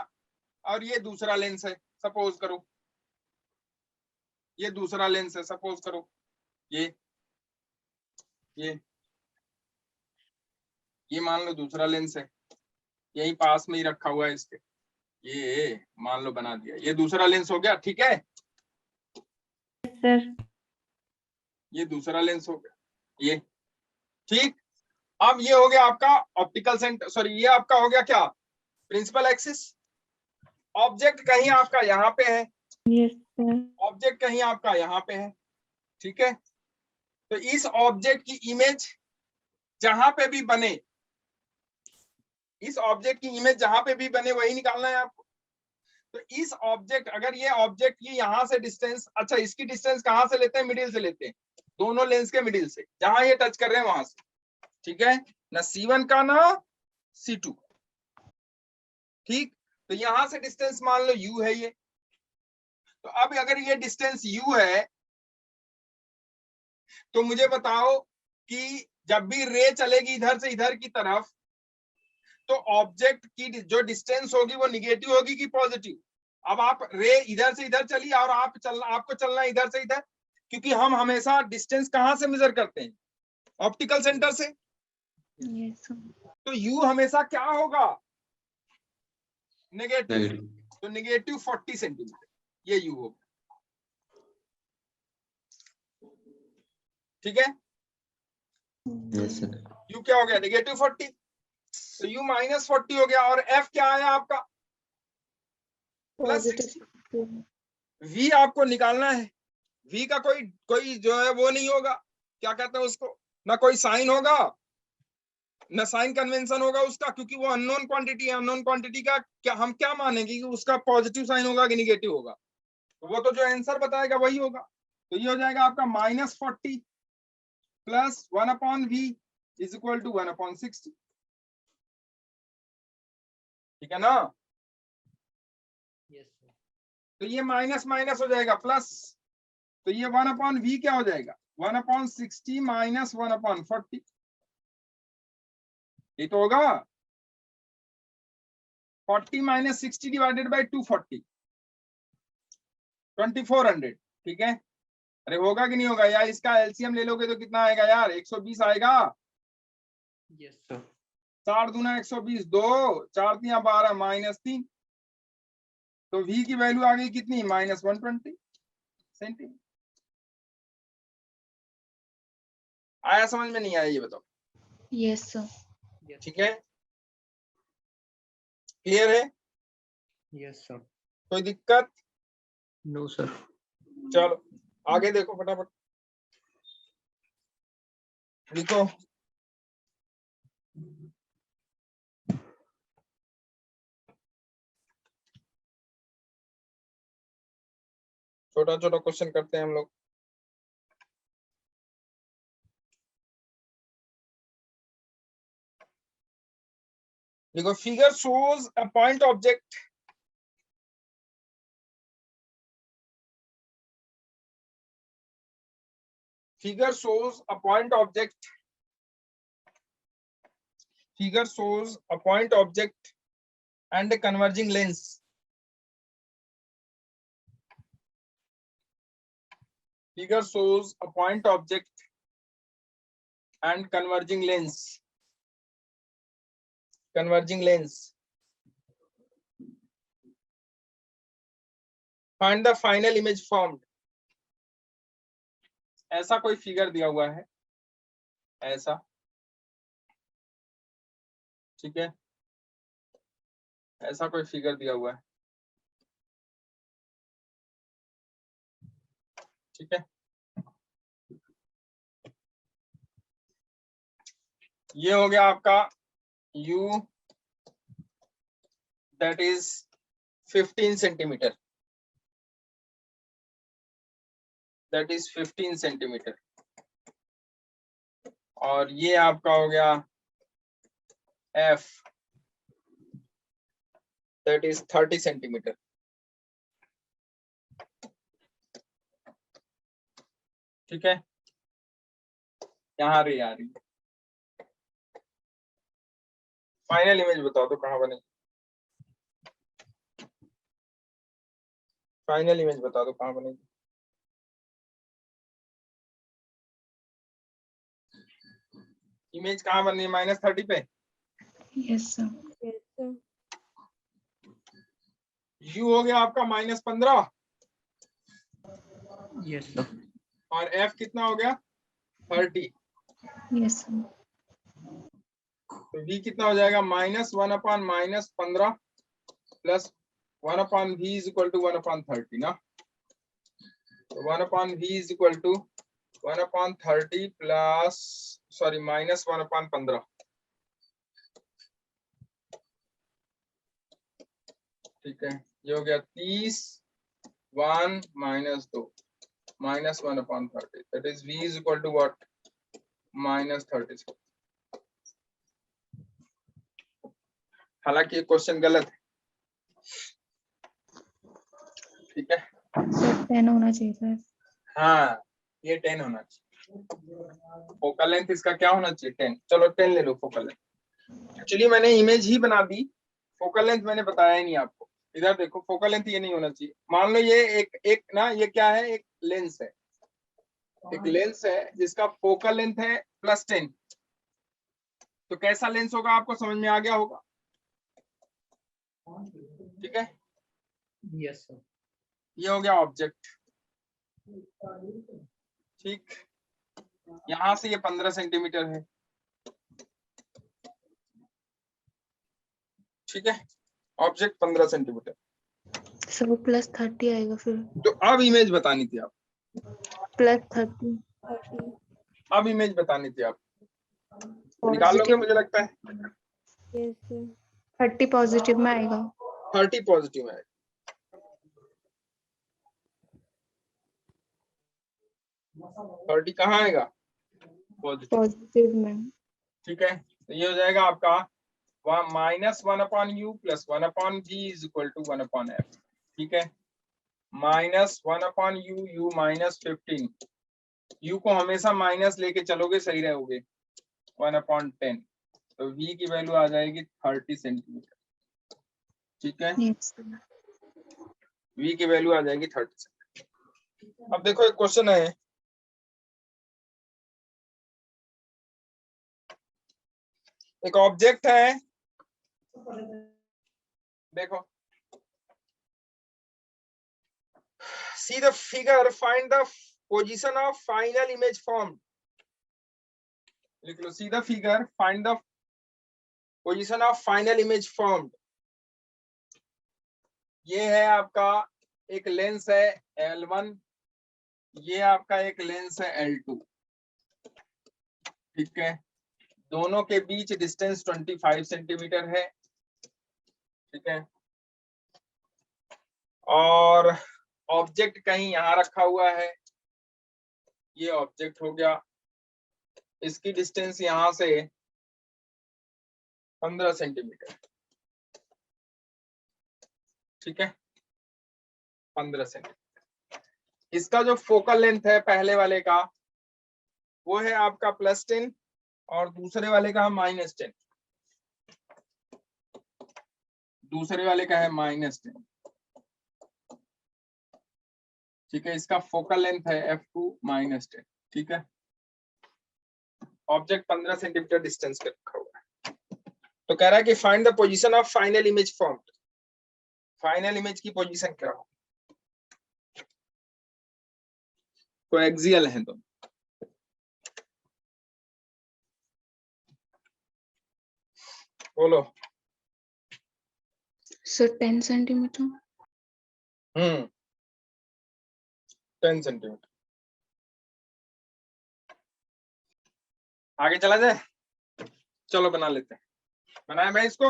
और ये दूसरा लेंस है, सपोज करो ये दूसरा लेंस है, सपोज करो ये मान लो दूसरा लेंस है, यही पास में ही रखा हुआ है इसके, ये मान लो बना दिया, ये दूसरा लेंस हो गया, ठीक है। सर ये दूसरा लेंस हो गया, ये ठीक। अब ये हो गया आपका ऑप्टिकल सेंटर, सॉरी ये आपका हो गया क्या, प्रिंसिपल एक्सिस। ऑब्जेक्ट कहीं आपका यहाँ पे है, यस सर, ऑब्जेक्ट कहीं आपका यहाँ पे है, ठीक है। तो इस ऑब्जेक्ट की इमेज जहां पे भी बने, इस ऑब्जेक्ट की इमेज जहां पे भी बने वही निकालना है आपको। तो इस ऑब्जेक्ट, अगर ये ऑब्जेक्ट की यहां से डिस्टेंस, अच्छा इसकी डिस्टेंस कहां से लेते हैं, मिडिल से लेते हैं, दोनों लेंस के मिडिल से, जहां ये टच कर रहे हैं वहां से, ठीक है ना, C1 का ना C2, ठीक। तो यहां से डिस्टेंस मान लो U है ये। तो अब अगर ये डिस्टेंस U है तो मुझे बताओ कि जब भी रे चलेगी इधर से इधर की तरफ, तो ऑब्जेक्ट की जो डिस्टेंस होगी वो निगेटिव होगी कि पॉजिटिव। अब आप रे इधर से इधर चली और आपको चलना है इधर से इधर, क्योंकि हम हमेशा डिस्टेंस कहां से मेजर करते हैं, ऑप्टिकल सेंटर से। Yes, sir. तो U हमेशा क्या होगा, नेगेटिव। नेगेटिव। तो नेगेटिव 40 सेंटीमीटर ये U होगा, ठीक है। Yes sir. U क्या हो गया, नेगेटिव 40। तो U -40 हो गया, और F क्या आया आपका, Positive. +60। V आपको निकालना है, V का कोई जो है वो नहीं होगा, क्या कहते हैं उसको, ना कोई साइन होगा ना साइन कन्वेंशन होगा उसका, क्योंकि वो अननोन क्वांटिटी है। अननोन क्वांटिटी का क्या हम क्या मानेंगे कि उसका पॉजिटिव साइन होगा कि निगेटिव होगा, तो वो तो जो आंसर बताएगा वही होगा। तो ये हो जाएगा आपका -40 + 1/V = 1/60, ठीक है ना। Yes sir. तो ये माइनस माइनस हो जाएगा प्लस, तो ये 1/V क्या हो जाएगा, 1/60 - 1/40, ये तो होगा 40 - 60 / 240, 2400, ठीक है। अरे होगा कि नहीं होगा यार, इसका एलसीएम ले लोगे तो कितना आएगा यार, 120 आएगा। Yes sir. 4 दूना 120, 2 4 तिया 12 -3, तो V की वैल्यू आ गई कितनी, -120 सेंटीमीटर। आया समझ में, नहीं आया ये बताओ। Yes, sir. ठीक है, क्लियर है, यस सर। कोई दिक्कत। No sir. चलो आगे देखो फटाफट, लिखो। छोटा छोटा क्वेश्चन करते हैं हम लोग। देखो, figure shows a point object, figure shows a point object, figure shows a point object and a converging lens, figure shows a point object and converging lens, converging lens, find the final image formed। ऐसा कोई figure दिया हुआ है, ऐसा, ठीक है, ऐसा कोई फिगर दिया हुआ है, ठीक है। ये हो गया आपका U, that is 15 centimetre, that is 15 centimetre, और ये आपका हो गया F, that is 30 सेंटीमीटर, ठीक है। यहाँ रे आ रही है, फाइनल इमेज बताओ तो कहाँ बनेगी। फाइनल इमेज बता दो कहाँ बनेगी। इमेज कहाँ बननी है? -30 पे। Yes, sir. U हो गया आपका -15 यस सर। और F कितना हो गया? 30। Yes, sir. तो V कितना हो जाएगा? -1/-15 plus 1/V is equal to 1/30 ना। तो 1/V is equal to 1/30 plus -1/15। ठीक है, ये हो गया 30 1 -2 -1/30 that is V is equal to what? -30। हालांकि ये क्वेश्चन गलत है। ठीक है, Sir, 10 होना चाहिए सर। हाँ ये 10 होना चाहिए। फोकल लेंथ इसका क्या होना चाहिए? 10। चलो 10 ले लो फोकल लेंथ। एक्चुअली मैंने इमेज ही बना दी, फोकल लेंथ मैंने बताया ही नहीं आपको। इधर देखो, फोकल लेंथ ये नहीं होना चाहिए। मान लो ये एक ना, ये क्या है? एक लेंस है, एक लेंस है जिसका फोकल लेंथ है +10। तो कैसा लेंस होगा आपको समझ में आ गया होगा। ठीक है, यस सर। ये हो गया ऑब्जेक्ट। ठीक, यहां से ये 15 सेंटीमीटर है। ठीक है, ऑब्जेक्ट 15 सेंटीमीटर। सर वो +30 आएगा फिर। तो अब इमेज बतानी थी आप, +30। अब इमेज बतानी थी आप। निकाल लोगे मुझे लगता है। 30 पॉजिटिव में आएगा। 30 पॉजिटिव है। थर्टी कहाँ आएगा? पॉजिटिव में। ठीक है, तो ये हो जाएगा आपका -1/U plus 1/V is equal to 1/F। ठीक है, -1/U, U -15। U को हमेशा माइनस लेके चलोगे सही रहोगे। 1/10। तो V की वैल्यू आ जाएगी 30 सेंटीमीटर। ठीक है, Yes, V की वैल्यू आ जाएगी 30 सेंटीमीटर। अब देखो एक क्वेश्चन है, एक ऑब्जेक्ट है, देखो see the figure, find the position of final image formed। लिख लो, see the figure, find the position of final image formed। ये है आपका एक लेंस है L1, ये आपका एक लेंस है L2। ठीक है, दोनों के बीच डिस्टेंस 25 सेंटीमीटर है। ठीक है, और ऑब्जेक्ट कहीं यहाँ रखा हुआ है, ये ऑब्जेक्ट हो गया। इसकी डिस्टेंस यहाँ से 15 सेंटीमीटर। ठीक है, 15 सेंटीमीटर। इसका जो फोकल लेंथ है पहले वाले का वो है आपका +10 और दूसरे वाले का है -10। दूसरे वाले का है -10। ठीक है, इसका फोकल लेंथ है F2 -10। ठीक है, ऑब्जेक्ट 15 सेंटीमीटर डिस्टेंस पे रखा हुआ है। तो कह रहा है कि find the position of final image formed. Final image की पोजीशन क्या हो? कोएक्सियल है तो बोलो। Sir 10 centimetre. 10 सेंटीमीटर। आगे चला जाए, चलो बना लेते हैं। बनाए भाई इसको,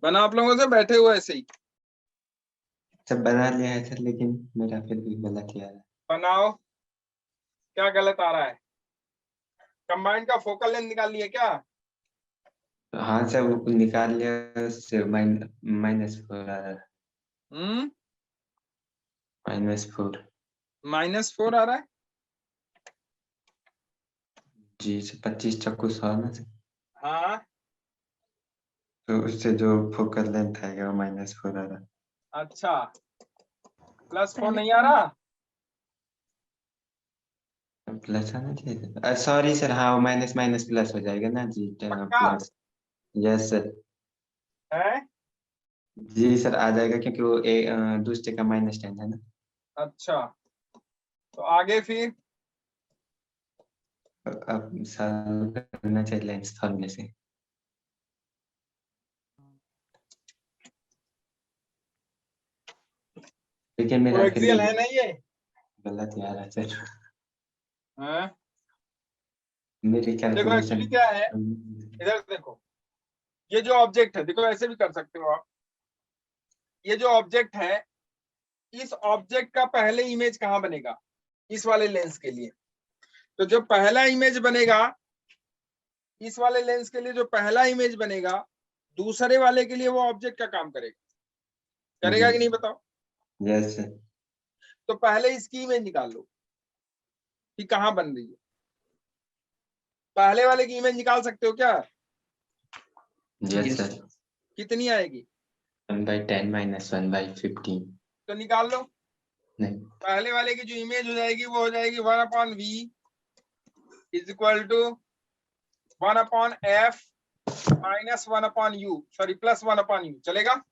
बना आप लोगों से बैठे हुए ऐसे ही सब बना लिया है सर, लेकिन मेरा फिर भी गलत ही आ रहा है। बनाओ। क्या गलत आ रहा है? कंबाइंड का फोकल लेंथ निकाल लिए क्या? हाँ सर, वो निकाल लिया, उससे -4 आ रहा है। -4। -4 आ रहा है। जी सर, 25 चक्कू 100 ना सर। हाँ, तो उससे जो फोकल लेंथ आएगा वो -4 आ रहा। अच्छा, +4 पहले नहीं आ रहा? प्लस आना चाहिए। सॉरी सर, हाँ वो माइनस माइनस प्लस हो जाएगा ना जी, पक्का? प्लस। Yes sir. है? जी सर आ जाएगा, क्योंकि वो दूसरे का -10 है ना। अच्छा, तो आगे फिर अब सॉल्व करना चाहिए लेंस फॉर्मूले से। लेकिन मेरा फिर भी कोएक्सियल है नहीं ये? गलत ही आ रहा है सर। हैं? मेरी देखो कैलकुलेशन। एक्चुअली क्या है, इधर देखो, ये जो ऑब्जेक्ट है, देखो ऐसे भी कर सकते हो आप। ये जो ऑब्जेक्ट है, इस ऑब्जेक्ट का पहले इमेज कहाँ बनेगा? इस वाले लेंस के लिए। तो जो पहला इमेज बनेगा, इस वाले लेंस के लिए जो पहला इमेज बनेगा, दूसरे वाले के लिए वो ऑब्जेक्ट का काम करेगा। करेगा कि नहीं बताओ? Yes sir. तो पहले इसकी इमेज निकाल लो कि कहाँ बन रही है। पहले वाले की इमेज निकाल सकते हो क्या? Yes sir. कितनी आएगी? 1/10 - 1/15। तो निकाल लो। नहीं। पहले वाले की जो इमेज हो जाएगी वो हो जाएगी 1/v is equal to 1/f -1/u, sorry +1/u। चलेगा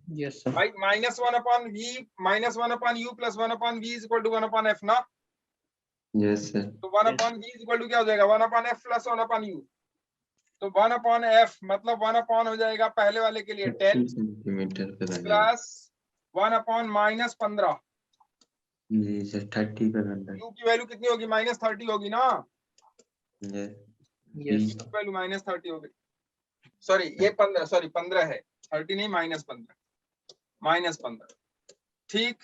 यस सर। भाई? -1/v -1/u +1/v is equal to 1/f ना। Yes sir. तो 1/v इज इक्वल टू क्या हो जाएगा? 1/f + 1/u। तो 1/f मतलब 1 हो जाएगा पहले वाले के लिए 10 सेंटीमीटर पे बन जाएगा। प्लस 1/-30। जी सर 30 पे बन रहा u की वैल्यू कितनी होगी? -30 होगी ना। है। यस u की वैल्यू -30 होगी। सॉरी ये 15, सॉरी 15 है, 30 नहीं, -15। ठीक,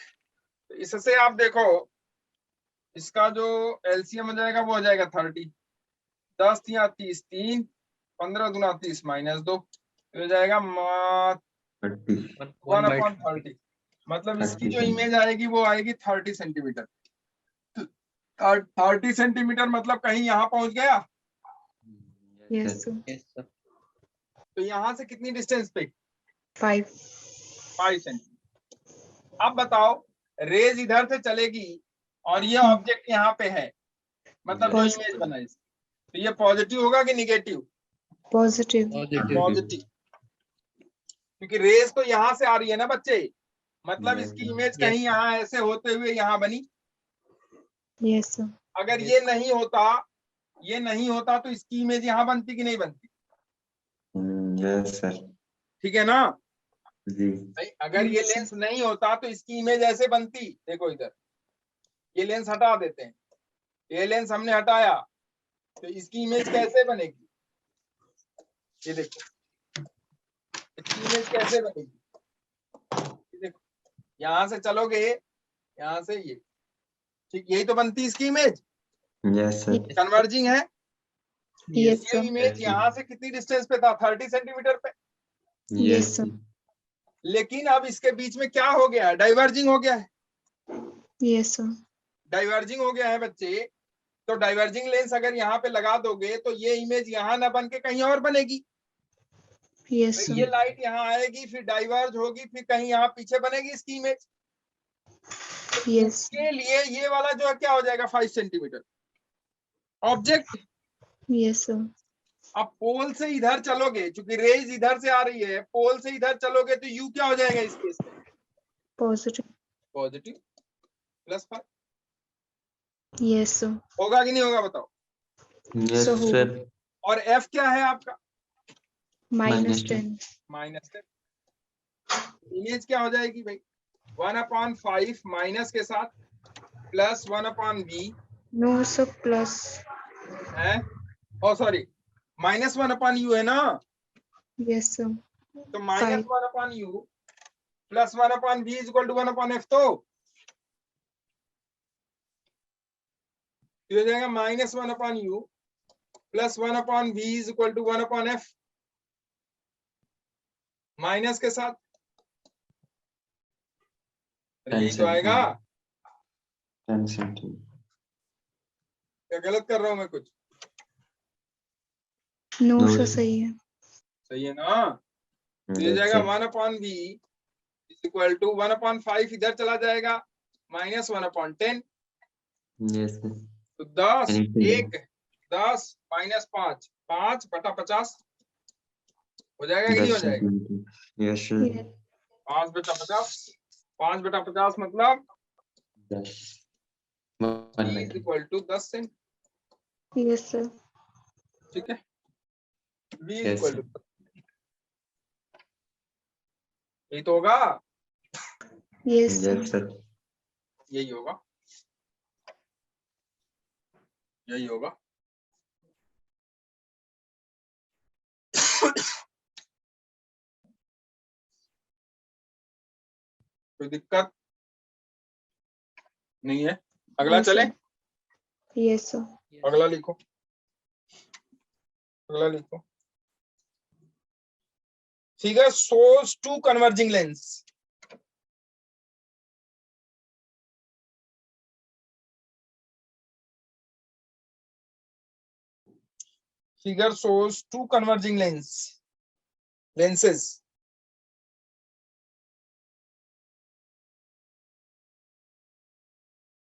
तो इससे आप देखो, इसका जो एलसीएम हो जाएगा वो हो जाएगा 30। 10 या 30, 3, 15 दूना 30 -2 हो जाएगा 1/30। मतलब इसकी जो इमेज आएगी वो आएगी 30 सेंटीमीटर। 30 सेंटीमीटर मतलब कहीं यहाँ पहुंच गया। Yes yes sir. तो यहाँ से कितनी डिस्टेंस पे? 5 5 सेंटीमीटर। अब बताओ, रेज इधर से चलेगी और ये ऑब्जेक्ट यहाँ पे है, मतलब जो इमेज बना है, तो ये पॉजिटिव होगा कि निगेटिव? पॉजिटिव पॉजिटिव, क्योंकि रेज तो यहाँ से आ रही है ना बच्चे, मतलब इसकी इमेज कहीं यहाँ ऐसे होते हुए यहाँ बनी। यस अगर ये नहीं होता तो इसकी इमेज यहाँ बनती कि नहीं बनती? Yes sir. ठीक है ना जी। भाई? अगर ये लेंस नहीं होता तो इसकी इमेज ऐसे बनती। देखो इधर, ये लेंस हटा देते हैं, ये लेंस हमने हटाया, तो इसकी इमेज कैसे बनेगी? ये देखो, इसकी इमेज कैसे बनेगी? ये देखो, यहाँ से चलोगे, यहाँ से ये, ठीक, यही तो बनती इसकी इमेज। Yes sir. कन्वर्जिंग है। यस ये इमेज यहाँ से कितनी डिस्टेंस पे था? 30 सेंटीमीटर पे। यस। लेकिन अब इसके बीच में क्या हो गया है? डाइवर्जिंग हो गया है। यस डाइवर्जिंग हो गया है बच्चे। तो डाइवर्जिंग लेंस अगर यहाँ पे लगा दोगे तो ये इमेज यहाँ ना बन के कहीं और बनेगी। यस ये लाइट यहाँ आएगी, फिर डाइवर्ज होगी, फिर कहीं यहाँ पीछे बनेगी इसकी इमेज। यस इसके लिए ये वाला जो है क्या हो जाएगा? 5 सेंटीमीटर ऑब्जेक्ट। यस अब पोल से इधर चलोगे, चूंकि रेज इधर से आ रही है, पोल से इधर चलोगे तो यू क्या हो जाएगा इस केस में? Positive positive +5। यस होगा कि नहीं होगा बताओ? Yes sir. और एफ क्या है आपका? -10 -10। इमेज क्या हो जाएगी भाई? 1/5 माइनस के साथ प्लस 1/v नो सब प्लस है, ओ सॉरी -1/u है ना। यस तो -1/u plus 1/v is equal to 1/f। तो हो जाएगा -1/u plus 1/v is equal to 1/f, minus के साथ। यही तो आएगा। 10 सेंटीमीटर। क्या गलत कर रहा हूं मैं कुछ? No No, sir sir. सही है। सही है ना? तो ये Yes, जाएगा sir. 1/v is equal to 1/5 इधर चला जाएगा, -1/10। Yes, sir. तो 10 Anything. 1 10 -5 5/50 हो जाएगा कि नहीं हो That's जाएगा? it. Yes, sir. Yes. 5/50 5/50 मतलब Yes. v One is minute. Equal to 10 cent. Yes, sir. ठीक है, v is Yes, equal sir. To, यही तो होगा, Yes, sir. Yes, sir. यही होगा, यही होगा। कोई दिक्कत नहीं है? अगला Yes, चले, sir. Yes, sir. अगला लिखो, अगला लिखो। Figure shows two converging lens. Figure shows two converging lenses.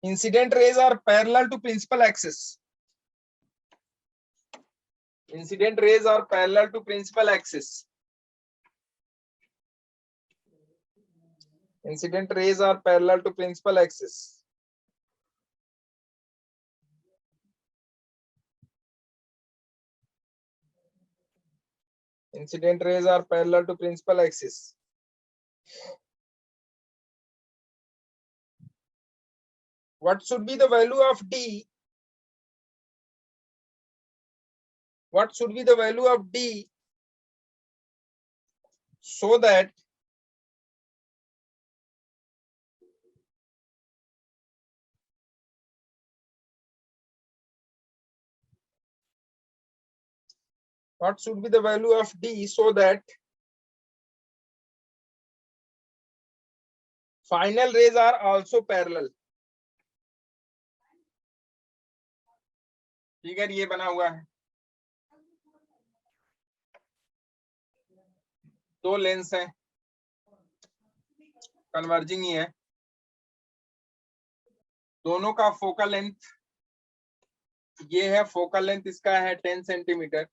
Incident rays are parallel to principal axis. Incident rays are parallel to principal axis. Incident rays are parallel to principal axis. Incident rays are parallel to principal axis. What should be the value of D? What should be the value of D so that what should be the value of D so that final rays are also parallel? Figure ये बना हुआ है, दो lens हैं, converging ही है, दोनों का focal length ये है, फोकल लेंथ इसका है 10 सेंटीमीटर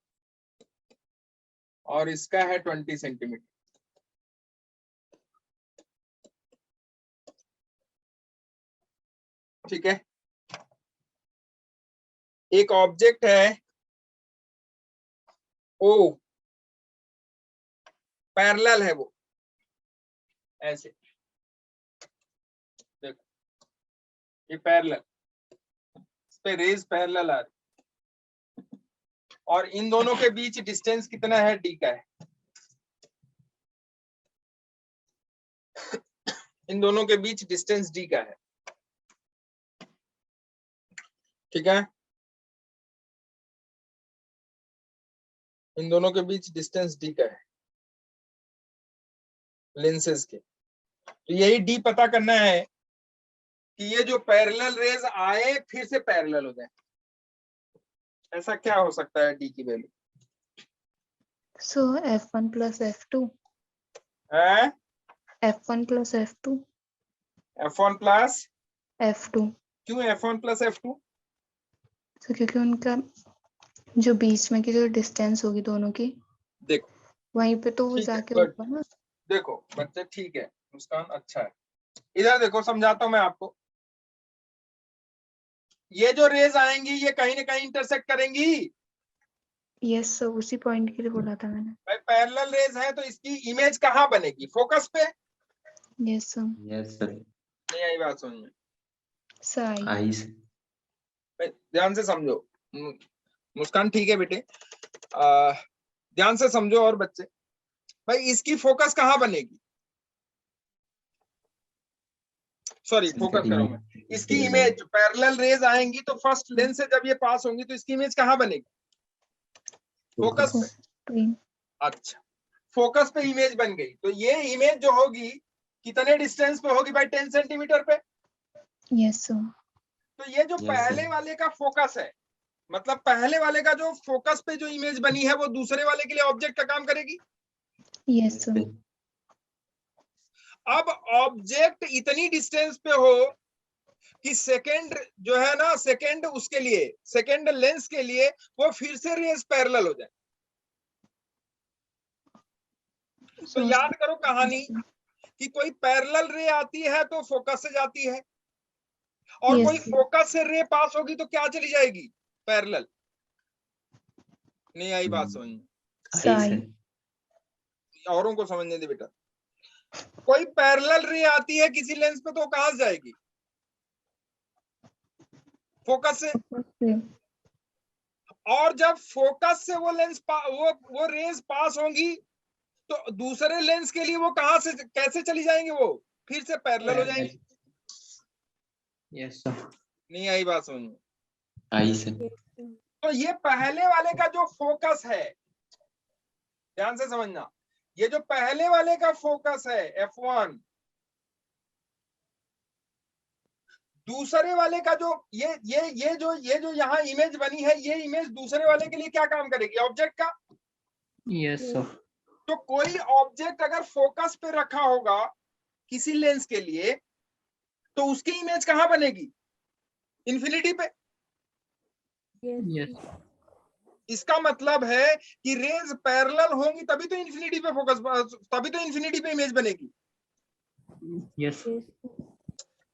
और इसका है 20 सेंटीमीटर। ठीक है, एक ऑब्जेक्ट है ओ, पैरेलल है वो, ऐसे देखो, ये पैरेलल, इस पे रेज पैरेलल आ रही, और इन दोनों के बीच डिस्टेंस कितना है? डी का है। इन दोनों के बीच डिस्टेंस डी का है। ठीक है, इन दोनों के बीच डिस्टेंस डी का है लेंसेज के। तो यही डी पता करना है कि ये जो पैरेलल रेज आए फिर से पैरेलल हो जाए। ऐसा क्या हो सकता है डी की value? So F1 plus F2. है F1 plus F2. F1 plus F2. क्यों F1 प्लस F2? तो क्योंकि उनका जो बीच में की जो डिस्टेंस होगी दोनों की, देखो वहीं पे तो वो ठीक है, जाके good. होगा ना। देखो बच्चे, ठीक है, मुस्कान अच्छा है। इधर देखो, समझाता हूं मैं आपको। ये जो रेज आएंगी ये कहीं ना कहीं इंटरसेक्ट करेंगी। यस सर, उसी पॉइंट के लिए बोला था मैंने। भाई पैरेलल रेज है तो इसकी इमेज कहाँ बनेगी? फोकस पे। Yes sir. Yes, sir. नहीं आई बात समझ में? Sir Eyes. भाई ध्यान से समझो, मुस्कान ठीक है बेटे, ध्यान से समझो। और बच्चे, भाई इसकी फोकस कहाँ बनेगी? सॉरी, फोकस करो मैं। इसकी इमेज, पैरेलल रेज आएंगी तो फर्स्ट लेंस से जब ये पास होंगी तो इसकी इमेज कहाँ बनेगी? फोकस पे। अच्छा, फोकस पे इमेज बन गई तो ये इमेज जो होगी कितने डिस्टेंस पे होगी भाई? 10 सेंटीमीटर पे। Yes sir. तो ये जो Yes, पहले sir. वाले का फोकस है मतलब पहले वाले का जो फोकस पे जो इमेज बनी है वो दूसरे वाले के लिए ऑब्जेक्ट का काम करेगी। Yes sir. अब ऑब्जेक्ट इतनी डिस्टेंस पे हो कि सेकंड जो है ना, सेकंड उसके लिए, सेकंड लेंस के लिए वो फिर से रेज पैरेलल हो जाए। तो याद करो कहानी कि कोई पैरेलल रे आती है तो फोकस से जाती है, और कोई फोकस से रे पास होगी तो क्या चली जाएगी, पैरेलल। नहीं आई बात समझ में? साई। औरों को समझने दे बेटा। कोई पैरेलल रे आती है किसी लेंस पे तो कहां से जाएगी, फोकस से। और जब फोकस से वो लेंस वो रेज पास होंगी तो दूसरे लेंस के लिए वो कहां से कैसे चली जाएंगे, वो फिर से पैरेलल हो जाएंगी। Yes sir. नहीं आई बात समझ में? आई सर। तो ये पहले वाले का जो फोकस है, ध्यान से समझना, ये जो पहले वाले का फोकस है F1, दूसरे वाले का जो ये जो यहाँ इमेज बनी है, ये इमेज दूसरे वाले के लिए क्या काम करेगी, ऑब्जेक्ट का। Yes sir. तो कोई ऑब्जेक्ट अगर फोकस पे रखा होगा किसी लेंस के लिए तो उसकी इमेज कहां बनेगी, इन्फिनिटी पे। यस। इसका मतलब है कि रेज पैरेलल होंगी तभी तो इन्फिनिटी पे फोकस, तभी तो इन्फिनिटी पे इमेज बनेगी। यस।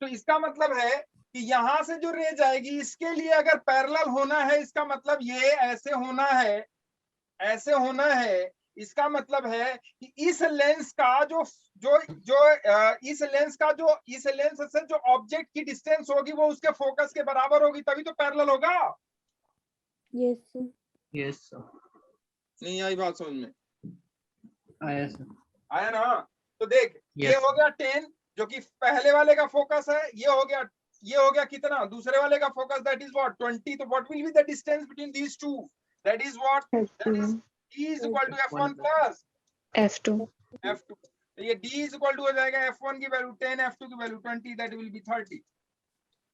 तो इसका मतलब है कि यहां से जो रेज आएगी इसके लिए अगर पैरेलल होना है, इसका मतलब ये ऐसे होना है, ऐसे होना है। इसका मतलब है कि इस लेंस का जो जो जो इस लेंस का जो इस लेंस से जो ऑब्जेक्ट की डिस्टेंस होगी वो उसके फोकस के बराबर होगी, तभी तो पैरेलल होगा। Yes yes sir. नहीं आई बात समझ में? आया सर। आया ना? तो देख ये Yes. हो गया 10 जो कि पहले वाले का फोकस है, ये हो गया कितना, दूसरे वाले का फोकस, दैट इज व्हाट 20। तो what will be the distance between these two, that is what, that is d is equal to f1 plus F2। f2। तो ये d is equal to हो जाएगा f1 की वैल्यू 10, f2 की value 20, that will be 30।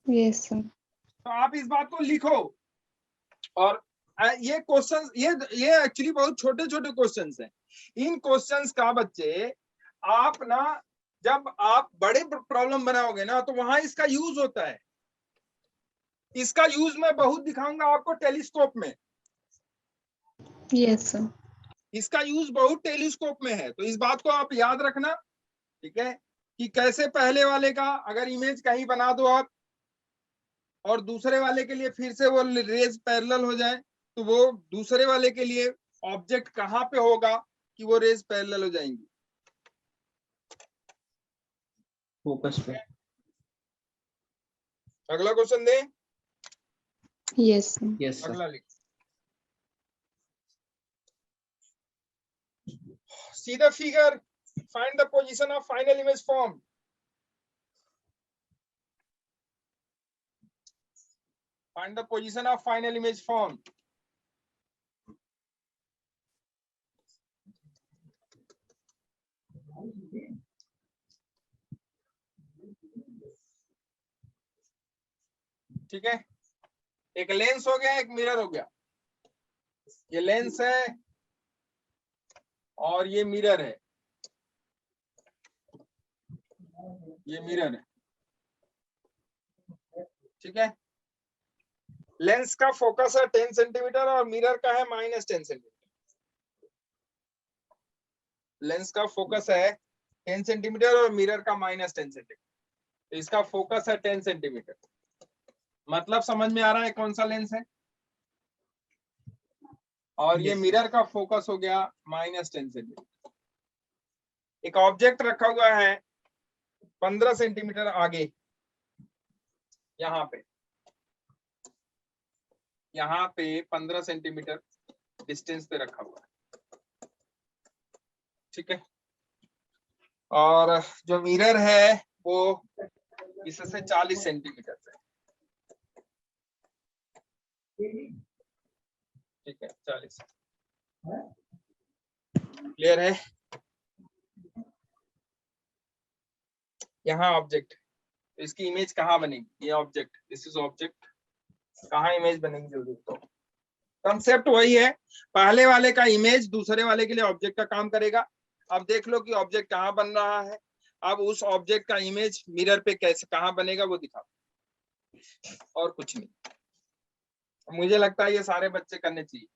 Yes sir. तो आप इस बात को लिखो। और ये क्वेश्चंस, ये एक्चुअली बहुत छोटे छोटे क्वेश्चंस हैं। इन क्वेश्चंस का बच्चे आप ना जब आप बड़े प्रॉब्लम बनाओगे ना तो वहां इसका यूज होता है। इसका यूज मैं बहुत दिखाऊंगा आपको टेलीस्कोप में। Yes sir. इसका यूज बहुत टेलीस्कोप में है, तो इस बात को आप याद रखना, ठीक है, कि कैसे पहले वाले का अगर इमेज कहीं बना दो आप और दूसरे वाले के लिए फिर से वो रेज पैरेलल हो जाए तो वो दूसरे वाले के लिए ऑब्जेक्ट कहां पे होगा कि वो रेज पैरेलल हो जाएंगी, फोकस पे। अगला क्वेश्चन दे। Yes sir. Yes sir. अगला लिख, see the figure, find the position of final image formed। find the position of final image formed। ठीक है, एक लेंस हो गया, एक मिरर हो गया। ये लेंस है और ये मिरर है, ये मिरर है, ठीक है। लेंस का फोकस है 10 सेंटीमीटर और मिरर का है -10 सेंटीमीटर। लेंस का फोकस है 10 सेंटीमीटर और मिरर का -10 सेंटीमीटर। इसका फोकस है 10 सेंटीमीटर। मतलब समझ में आ रहा है कौन सा लेंस है। और ये मिरर का फोकस हो गया -10 सेंटीमीटर। एक ऑब्जेक्ट रखा हुआ है 15 सेंटीमीटर आगे, यहाँ पे 15 सेंटीमीटर डिस्टेंस पे रखा हुआ है, ठीक है। और जो मिरर है वो इससे 40 सेंटीमीटर पे, ठीक है, 40। क्लियर है? यहाँ ऑब्जेक्ट, तो इसकी इमेज कहाँ बनेगी, ये ऑब्जेक्ट, दिस इज ऑब्जेक्ट, कहाँ इमेज बनेगी जल्दी तो। कंसेप्ट वही है, पहले वाले का इमेज दूसरे वाले के लिए ऑब्जेक्ट का काम करेगा। अब देख लो कि ऑब्जेक्ट कहाँ बन रहा है, अब उस ऑब्जेक्ट का इमेज मिरर पे कैसे कहाँ बनेगा वो दिखा, और कुछ नहीं। मुझे लगता है ये सारे बच्चे करने चाहिए।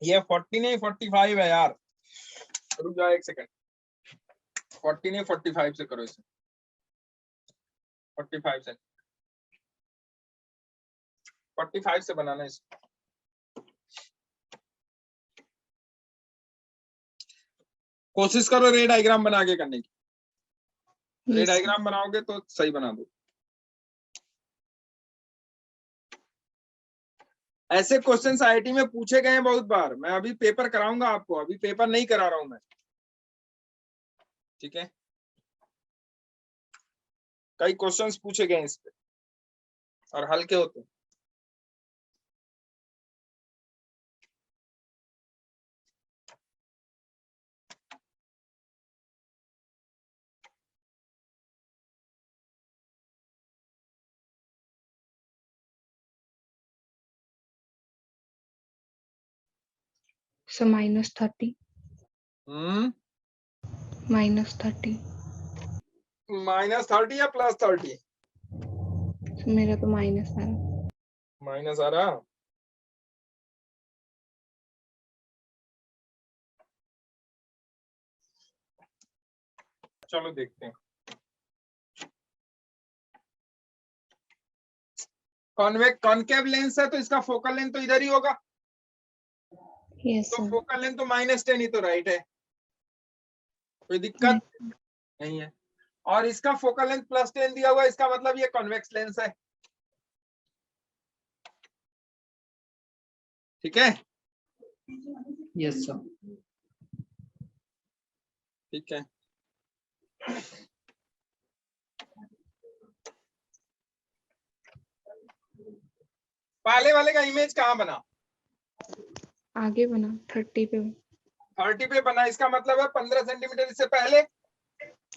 ये 40 नहीं 45 है यार, रुक जाओ एक सेकंड। 40 नहीं 45 से करो इसे, 45 से 45 से बनाना इसे। कोशिश करो रे डायग्राम बना के करने की, रे Yes, sir. डायग्राम बनाओगे तो सही बना दो। ऐसे क्वेश्चंस आईआईटी में पूछे गए हैं बहुत बार। मैं अभी पेपर कराऊंगा आपको, अभी पेपर नहीं करा रहा हूं मैं, ठीक है। कई क्वेश्चंस पूछे गए हैं इस पे और हल्के होते हैं। So minus 30. Minus 30. -30 या +30? So मेरा तो माइनस आ रहा। माइनस आ रहा। चलो देखते हैं। कॉनकेव लेंस है तो इसका फोकल लेंथ तो इधर ही होगा, Yes, तो sir. फोकल लेंथ तो -10 ही तो राइट है, कोई दिक्कत नहीं है। और इसका फोकल लेंथ +10 दिया हुआ है, इसका मतलब ये कॉन्वेक्स लेंस है, ठीक है। Yes, sir. ठीक है, पहले वाले का इमेज कहाँ बना? आगे बना 30 पे। 30 पे बना, इसका मतलब है 15 सेंटीमीटर इससे पहले।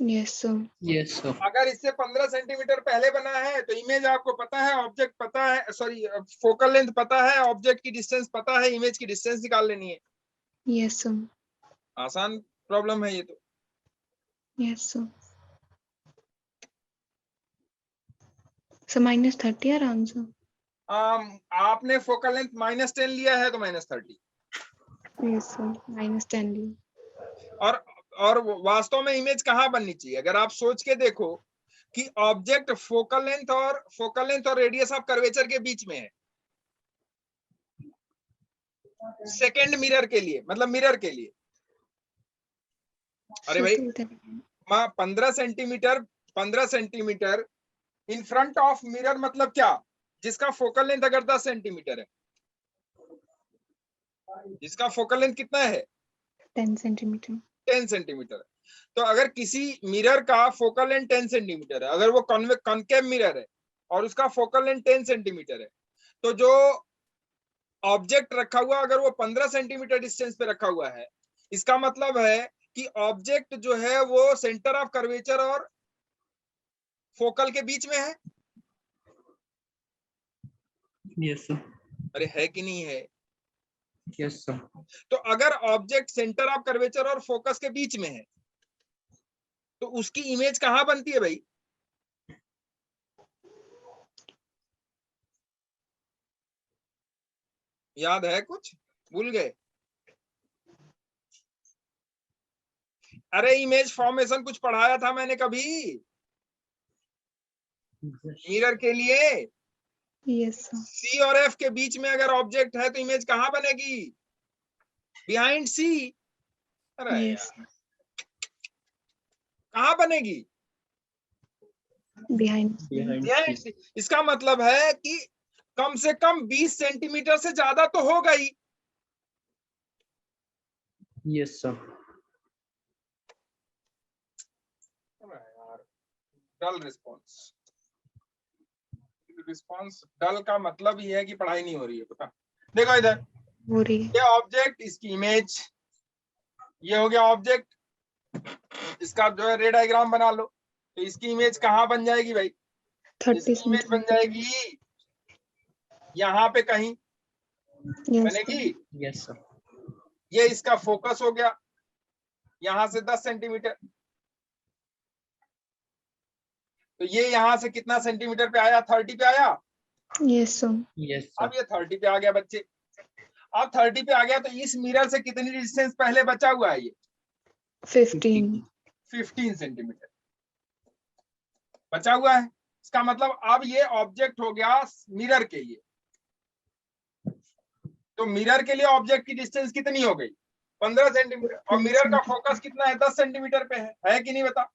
Yes, sir. Yes, sir. अगर इससे 15 सेंटीमीटर पहले बना है तो इमेज आपको पता है, ऑब्जेक्ट पता है, सॉरी फोकल लेंथ पता है, ऑब्जेक्ट की डिस्टेंस पता है, इमेज की डिस्टेंस निकाल लेनी है। Yes, sir. आसान प्रॉब्लम है ये तो। Yes, sir. So minus 30 are answer. आपने फोकल लेंथ -10 लिया है तो -30, Yes, sir. minus 10 लिया। और वास्तव में इमेज कहाँ बननी चाहिए? अगर आप सोच के देखो कि ऑब्जेक्ट फोकल लेंथ और रेडियस ऑफ कर्वेचर के बीच में है, सेकेंड मिरर के लिए, मतलब मिरर के लिए। अरे भाई, 15 centimetre in front of mirror मतलब क्या? जिसका फोकल लेंथ अगर 10 सेंटीमीटर है, जिसका फोकल लेंथ कितना है? 10 सेंटीमीटर। 10 सेंटीमीटर है। तो अगर किसी मिरर का फोकल लेंथ 10 सेंटीमीटर है, अगर वो कॉनकेव मिरर है और उसका फोकल लेंथ 10 सेंटीमीटर है, तो जो ऑब्जेक्ट रखा हुआ अगर वो 15 सेंटीमीटर डिस्टेंस पे रखा हुआ है, इसका मतलब है कि ऑब्जेक्ट जो है वो सेंटर ऑफ कर्वेचर और फोकल के बीच में है। Yes, sir. अरे है कि नहीं है? Yes, sir. तो अगर ऑब्जेक्ट सेंटर ऑफ कर्वेचर और फोकस के बीच में है तो उसकी इमेज कहां बनती है भाई? याद है कुछ? भूल गए? अरे इमेज फॉर्मेशन कुछ पढ़ाया था मैंने कभी मिरर के लिए। Yes, sir. सी और एफ के बीच में अगर ऑब्जेक्ट है तो इमेज कहां बनेगी? बिहाइंड सी। अरे Yes, यार, sir. कहाँ बनेगी? Behind Behind C। इसका मतलब है कि कम से कम 20 सेंटीमीटर से ज्यादा तो होगा ही। Yes sir. Dull response, response dull का मतलब ही है कि पढ़ाई नहीं हो रही है। पता, देखो इधर, हो रही है। ये ऑब्जेक्ट, इसकी इमेज, ये हो गया ऑब्जेक्ट, इसका जो है रे डायग्राम बना लो। तो इसकी इमेज कहाँ बन जाएगी भाई? 30 इसकी इमेज बन सेंटीमीटर। जाएगी यहाँ पे कहीं यस बनेगी। Yes sir. ये इसका फोकस हो गया यहाँ से 10 सेंटीमीटर। तो ये यहाँ से कितना सेंटीमीटर पे आया? 30 पे आया। Yes sir. यस अब सर। ये 30 पे आ गया बच्चे। अब 30 पे आ गया तो इस मिरर से कितनी डिस्टेंस पहले बचा हुआ है? ये 15। 15 सेंटीमीटर बचा हुआ है। इसका मतलब अब ये ऑब्जेक्ट हो गया मिरर के लिए। तो मिरर के लिए ऑब्जेक्ट की डिस्टेंस कितनी हो गई? 15 सेंटीमीटर। और मिरर का फोकस कितना है? 10 सेंटीमीटर पे है कि नहीं? बता।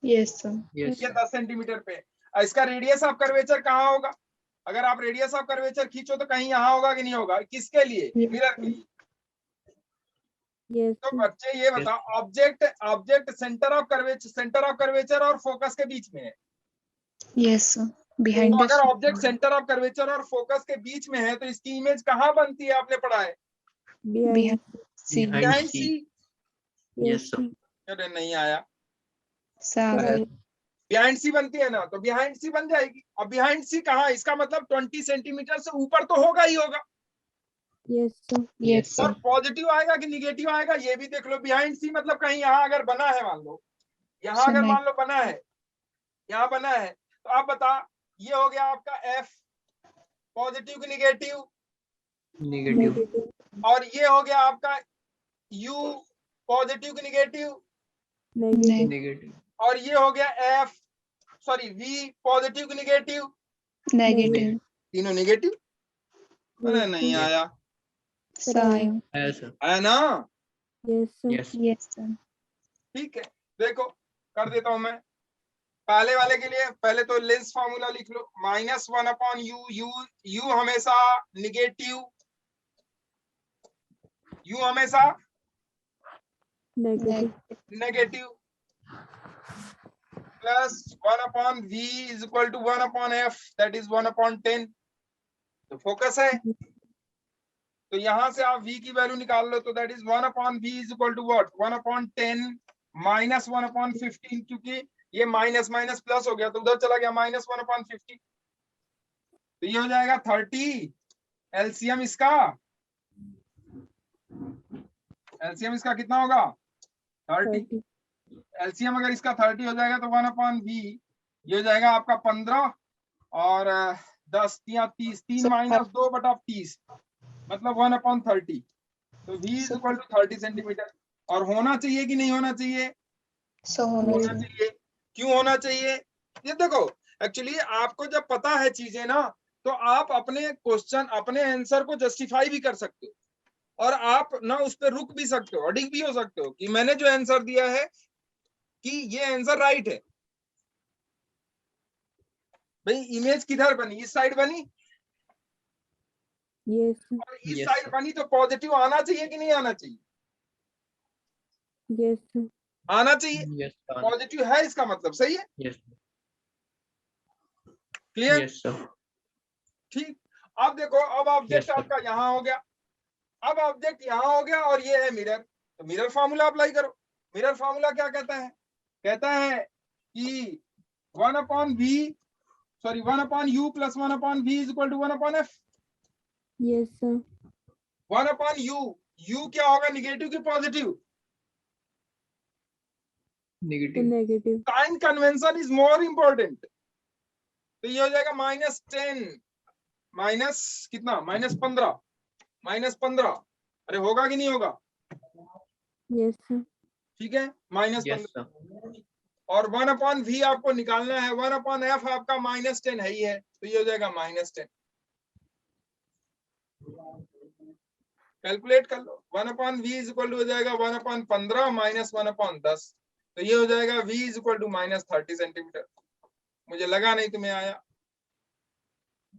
Yes sir. यस ये सर। 10 सेंटीमीटर पे है। इसका रेडियस ऑफ कर्वेचर कहाँ होगा? अगर आप रेडियस ऑफ कर्वेचर खींचो तो कहीं यहाँ होगा कि नहीं होगा? किसके लिए? मिरर के लिए। Yes, तो sir. बच्चे ये बताओ, ऑब्जेक्ट सेंटर ऑफ कर्वेचर और फोकस के बीच में है। Yes sir. बिहाइंड तो अगर ऑब्जेक्ट सेंटर ऑफ कर्वेचर और फोकस के बीच में है तो इसकी इमेज कहाँ बनती है? आपने पढ़ा है Behind. C. Behind behind C। C. Yes sir. अरे नहीं आया। सर। Right. बिहाइंड सी बनती है ना, तो बिहाइंड सी बन जाएगी। अब बिहाइंड सी कहाँ? इसका मतलब 20 सेंटीमीटर से ऊपर तो होगा ही होगा। Yes, sir. यस और सर। पॉजिटिव आएगा कि निगेटिव आएगा ये भी देख लो। बिहाइंड सी मतलब कहीं यहाँ अगर बना है, मान लो यहाँ अगर मान लो बना है, यहाँ बना है, तो आप बता, ये हो गया आपका एफ, पॉजिटिव की निगेटिव, नेगेटिव। Negative. और ये हो गया आपका यू, पॉजिटिव की निगेटिव, Negative. नेगेटिव। और ये हो गया एफ, सॉरी वी, पॉजिटिव की निगेटिव, नेगेटिव। तीनों निगेटिव। अरे Yes, नहीं sir. आया। सर। है सर। है ना? Yes, sir. Yes. Yes sir. ठीक है, देखो कर देता हूं मैं। पहले वाले के लिए पहले तो लेंस फार्मूला लिख लो, -1/u। यू हमेशा निगेटिव, यू हमेशा Negative. Negative, plus 1/v is equal to 1/f, that is 1/10। तो फोकस है, तो यहां से आप v की वैल्यू निकाल लो, तो that is 1/v is equal to what? 1/10 minus 1/15, क्योंकि ये माइनस माइनस प्लस हो गया तो उधर चला गया -1/50। तो ये हो जाएगा 30। एलसीएम इसका कितना होगा? 30। 30. एलसीएम अगर इसका 30 हो जाएगा तो 1/v ये हो जाएगा आपका 15, और 10 या 30, 3 माइनस 2/30 मतलब 1/30। तो v is equal to 30 centimetre. और होना चाहिए कि नहीं होना चाहिए? सो होना होना चाहिए। चाहिए। क्यों होना चाहिए? ये देखो, एक्चुअली आपको जब पता है चीजें ना, तो आप अपने क्वेश्चन, अपने आंसर को जस्टिफाई भी कर सकते हो, और आप ना उस पर रुक भी सकते हो, अडिग भी हो सकते हो कि मैंने जो आंसर दिया है कि ये आंसर राइट है। भाई इमेज किधर बनी? इस साइड बनी, Yes, sir. और इस Yes, साइड sir. बनी, तो पॉजिटिव आना चाहिए कि नहीं आना चाहिए? Yes, sir. आना चाहिए। Yes sir. पॉजिटिव है इसका मतलब, सही है? यस। क्लियर? Yes sir. ठीक। अब देखो, अब ऑब्जेक्ट Yes, sir. आपका यहाँ हो गया, अब ऑब्जेक्ट यहाँ हो गया, और ये है मिरर। तो मिरर फार्मूला अप्लाई करो। मिरर फार्मूला क्या कहता है? कहता है कि 1/u plus 1/v is equal to 1/f। Yes, sir. 1/u, u क्या होगा? निगेटिव की positive? Negative. Negative. Sign convention is more important. तो ये हो जाएगा -10, माइनस कितना? -15, -15। अरे होगा कि नहीं होगा? Yes, sir. ठीक है, -15। Yes sir. और 1/v आपको निकालना है, 1/f आपका -10 है ही है, तो ये हो जाएगा -10। कैलकुलेट कर लो, 1/v इज इक्वल टू हो जाएगा 1/15 माइनस 1/10। तो ये हो जाएगा v is equal to -30 centimetre. मुझे लगा नहीं तुम्हें आया।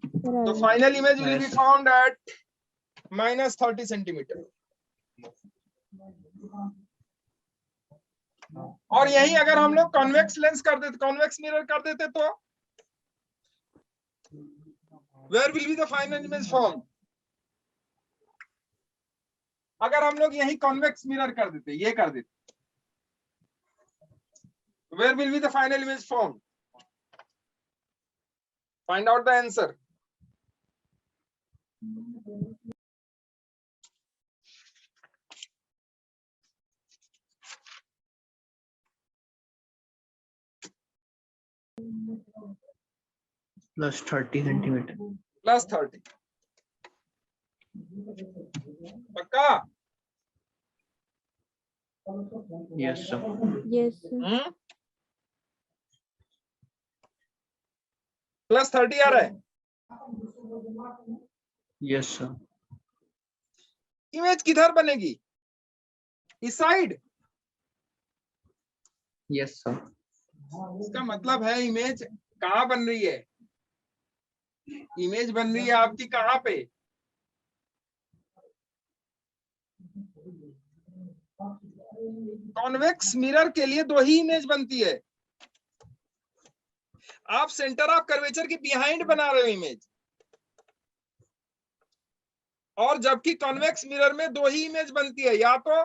तो final image will be Yes. Found at -30 centimetre. और यही अगर हम लोग कॉन्वेक्स लेंस कर देते, कॉन्वेक्स मिरर कर देते तो where will be the final image form. अगर हम लोग यही कॉन्वेक्स मिरर कर देते, ये कर देते, where will be the final image form. Find out the answer. Plus 30 centimeter. +30 पक्का? Yes, sir. Yes, sir. +30 आ रहा है। Yes, sir. इमेज किधर बनेगी? इस साइड? Yes, sir. इसका मतलब है इमेज कहाँ बन रही है? इमेज बन रही है आपकी कहाँ पे? कॉन्वेक्स मिरर के लिए दो ही इमेज बनती है। आप सेंटर ऑफ कर्वेचर के बिहाइंड बना रहे हो इमेज, और जबकि कॉन्वेक्स मिरर में दो ही इमेज बनती है, या तो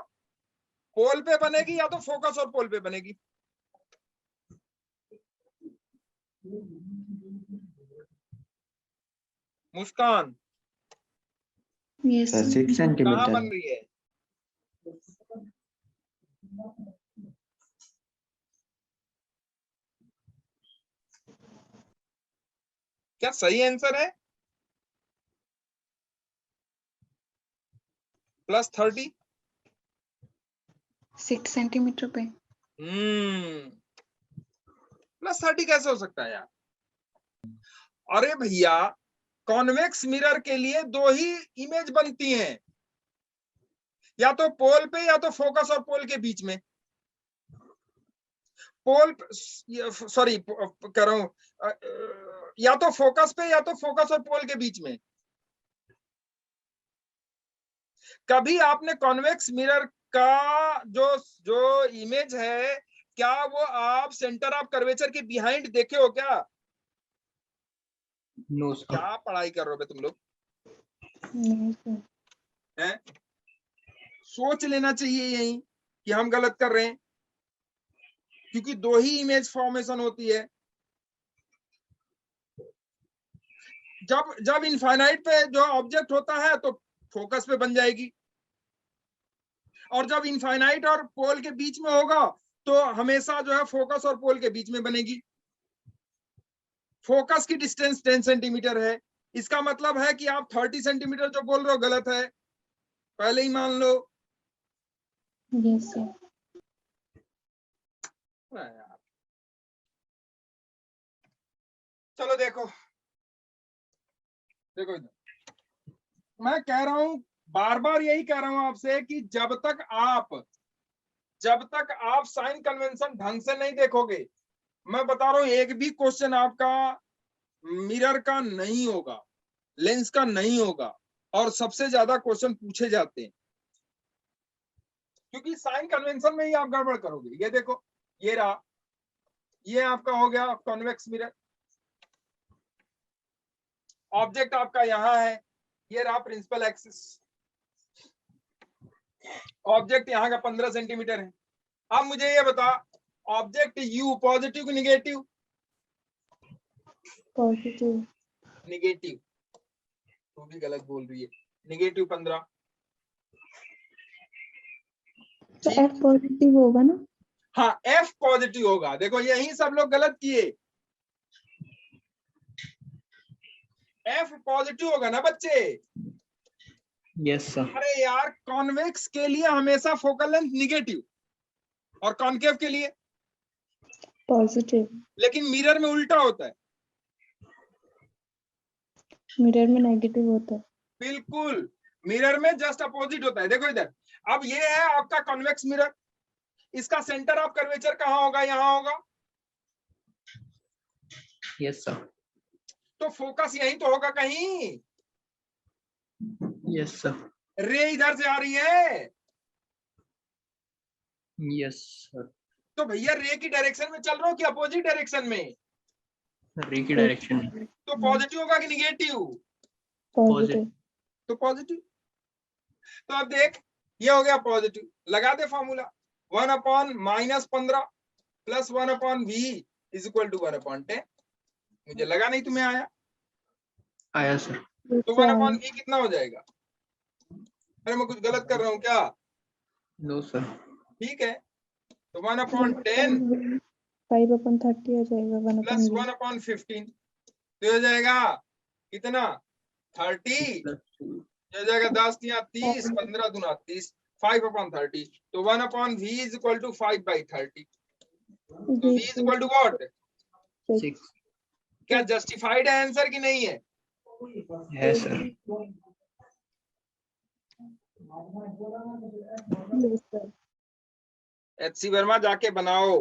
पोल पे बनेगी या तो फोकस और पोल पे बनेगी। मुस्कान यस सर 6 कहाँ सेंटीमीटर बन रही है? क्या सही आंसर है? +30। 6 सेंटीमीटर पे। +30 कैसे हो सकता है यार? अरे भैया, कॉन्वेक्स मिरर के लिए दो ही इमेज बनती हैं, या तो पोल पे या तो फोकस और पोल के बीच में। पोल सॉरी कह रहा हूं, या तो फोकस पे या तो फोकस और पोल के बीच में। कभी आपने कॉन्वेक्स मिरर का जो इमेज है, क्या वो आप सेंटर ऑफ कर्वेचर के बिहाइंड देखे हो क्या? No, sir. क्या पढ़ाई कर रहे हो बे तुम लोग? नहीं सर। हैं? सोच लेना चाहिए यही कि हम गलत कर रहे हैं, क्योंकि दो ही इमेज फॉर्मेशन होती है। जब इनफाइनाइट पे जो ऑब्जेक्ट होता है तो फोकस पे बन जाएगी, और जब इनफाइनाइट और पोल के बीच में होगा तो हमेशा जो है फोकस और पोल के बीच में बनेगी। फोकस की डिस्टेंस 10 सेंटीमीटर है, इसका मतलब है कि आप 30 सेंटीमीटर जो बोल रहे हो गलत है, पहले ही मान लो। Yes sir. चलो देखो देखो इधर, मैं कह रहा हूं, बार बार यही कह रहा हूं आपसे कि जब तक आप साइन कन्वेंशन ढंग से नहीं देखोगे, मैं बता रहा हूं एक भी क्वेश्चन आपका मिरर का नहीं होगा, लेंस का नहीं होगा, और सबसे ज्यादा क्वेश्चन पूछे जाते हैं, क्योंकि साइन कन्वेंशन में ही आप गड़बड़ करोगे। ये देखो, ये रहा, ये आपका हो गया कॉन्वेक्स मिरर, ऑब्जेक्ट आपका यहां है, ये रहा प्रिंसिपल एक्सिस, ऑब्जेक्ट यहाँ का 15 सेंटीमीटर है। अब मुझे ये बता, ऑब्जेक्ट यू पॉजिटिव की निगेटिव? पॉजिटिव। निगेटिव। तू भी गलत बोल रही है, निगेटिव 15। तो एफ पॉजिटिव होगा ना? हाँ, एफ पॉजिटिव होगा। देखो यही सब लोग गलत किए, एफ पॉजिटिव होगा ना बच्चे? Yes, sir. अरे यार, कॉन्वेक्स के लिए हमेशा फोकल लेंथ निगेटिव, और कॉन्केव के लिए पॉजिटिव। लेकिन मिरर में उल्टा होता है। मिरर में नेगेटिव होता है। बिल्कुल, मिरर में जस्ट अपोजिट होता है। देखो इधर, अब ये है आपका कॉन्वेक्स मिरर, इसका सेंटर ऑफ कर्वेचर कहाँ होगा? यहाँ होगा। Yes sir. तो फोकस यहीं तो होगा कहीं। Yes sir. रे इधर से आ रही है, यस सर। तो भैया रे की डायरेक्शन में चल रहा हूँ कि अपोजिट डायरेक्शन में? रे की डायरेक्शन में। तो पॉजिटिव होगा कि निगेटिव? पॉजिटिव। तो पॉजिटिव। तो अब देख, ये हो गया पॉजिटिव, लगा दे formula 1/-15 plus 1/v is equal to 1/10। मुझे लगा नहीं तुम्हें आया। आया सर। तो 1/v कितना हो जाएगा? अरे मैं कुछ गलत कर रहा हूँ क्या? No sir. ठीक है, तो 1/10 5/30 आ जाएगा। प्लस 1/15 तो हो जाएगा कितना? 30। हो जाएगा 10 या 30, 15 दूना 30, 5/30। तो 1/v इज इक्वल टू 5/30। तो v is equal to what? 6। क्या जस्टिफाइड है आंसर कि नहीं है? है सर। एचसी वर्मा जाके बनाओ।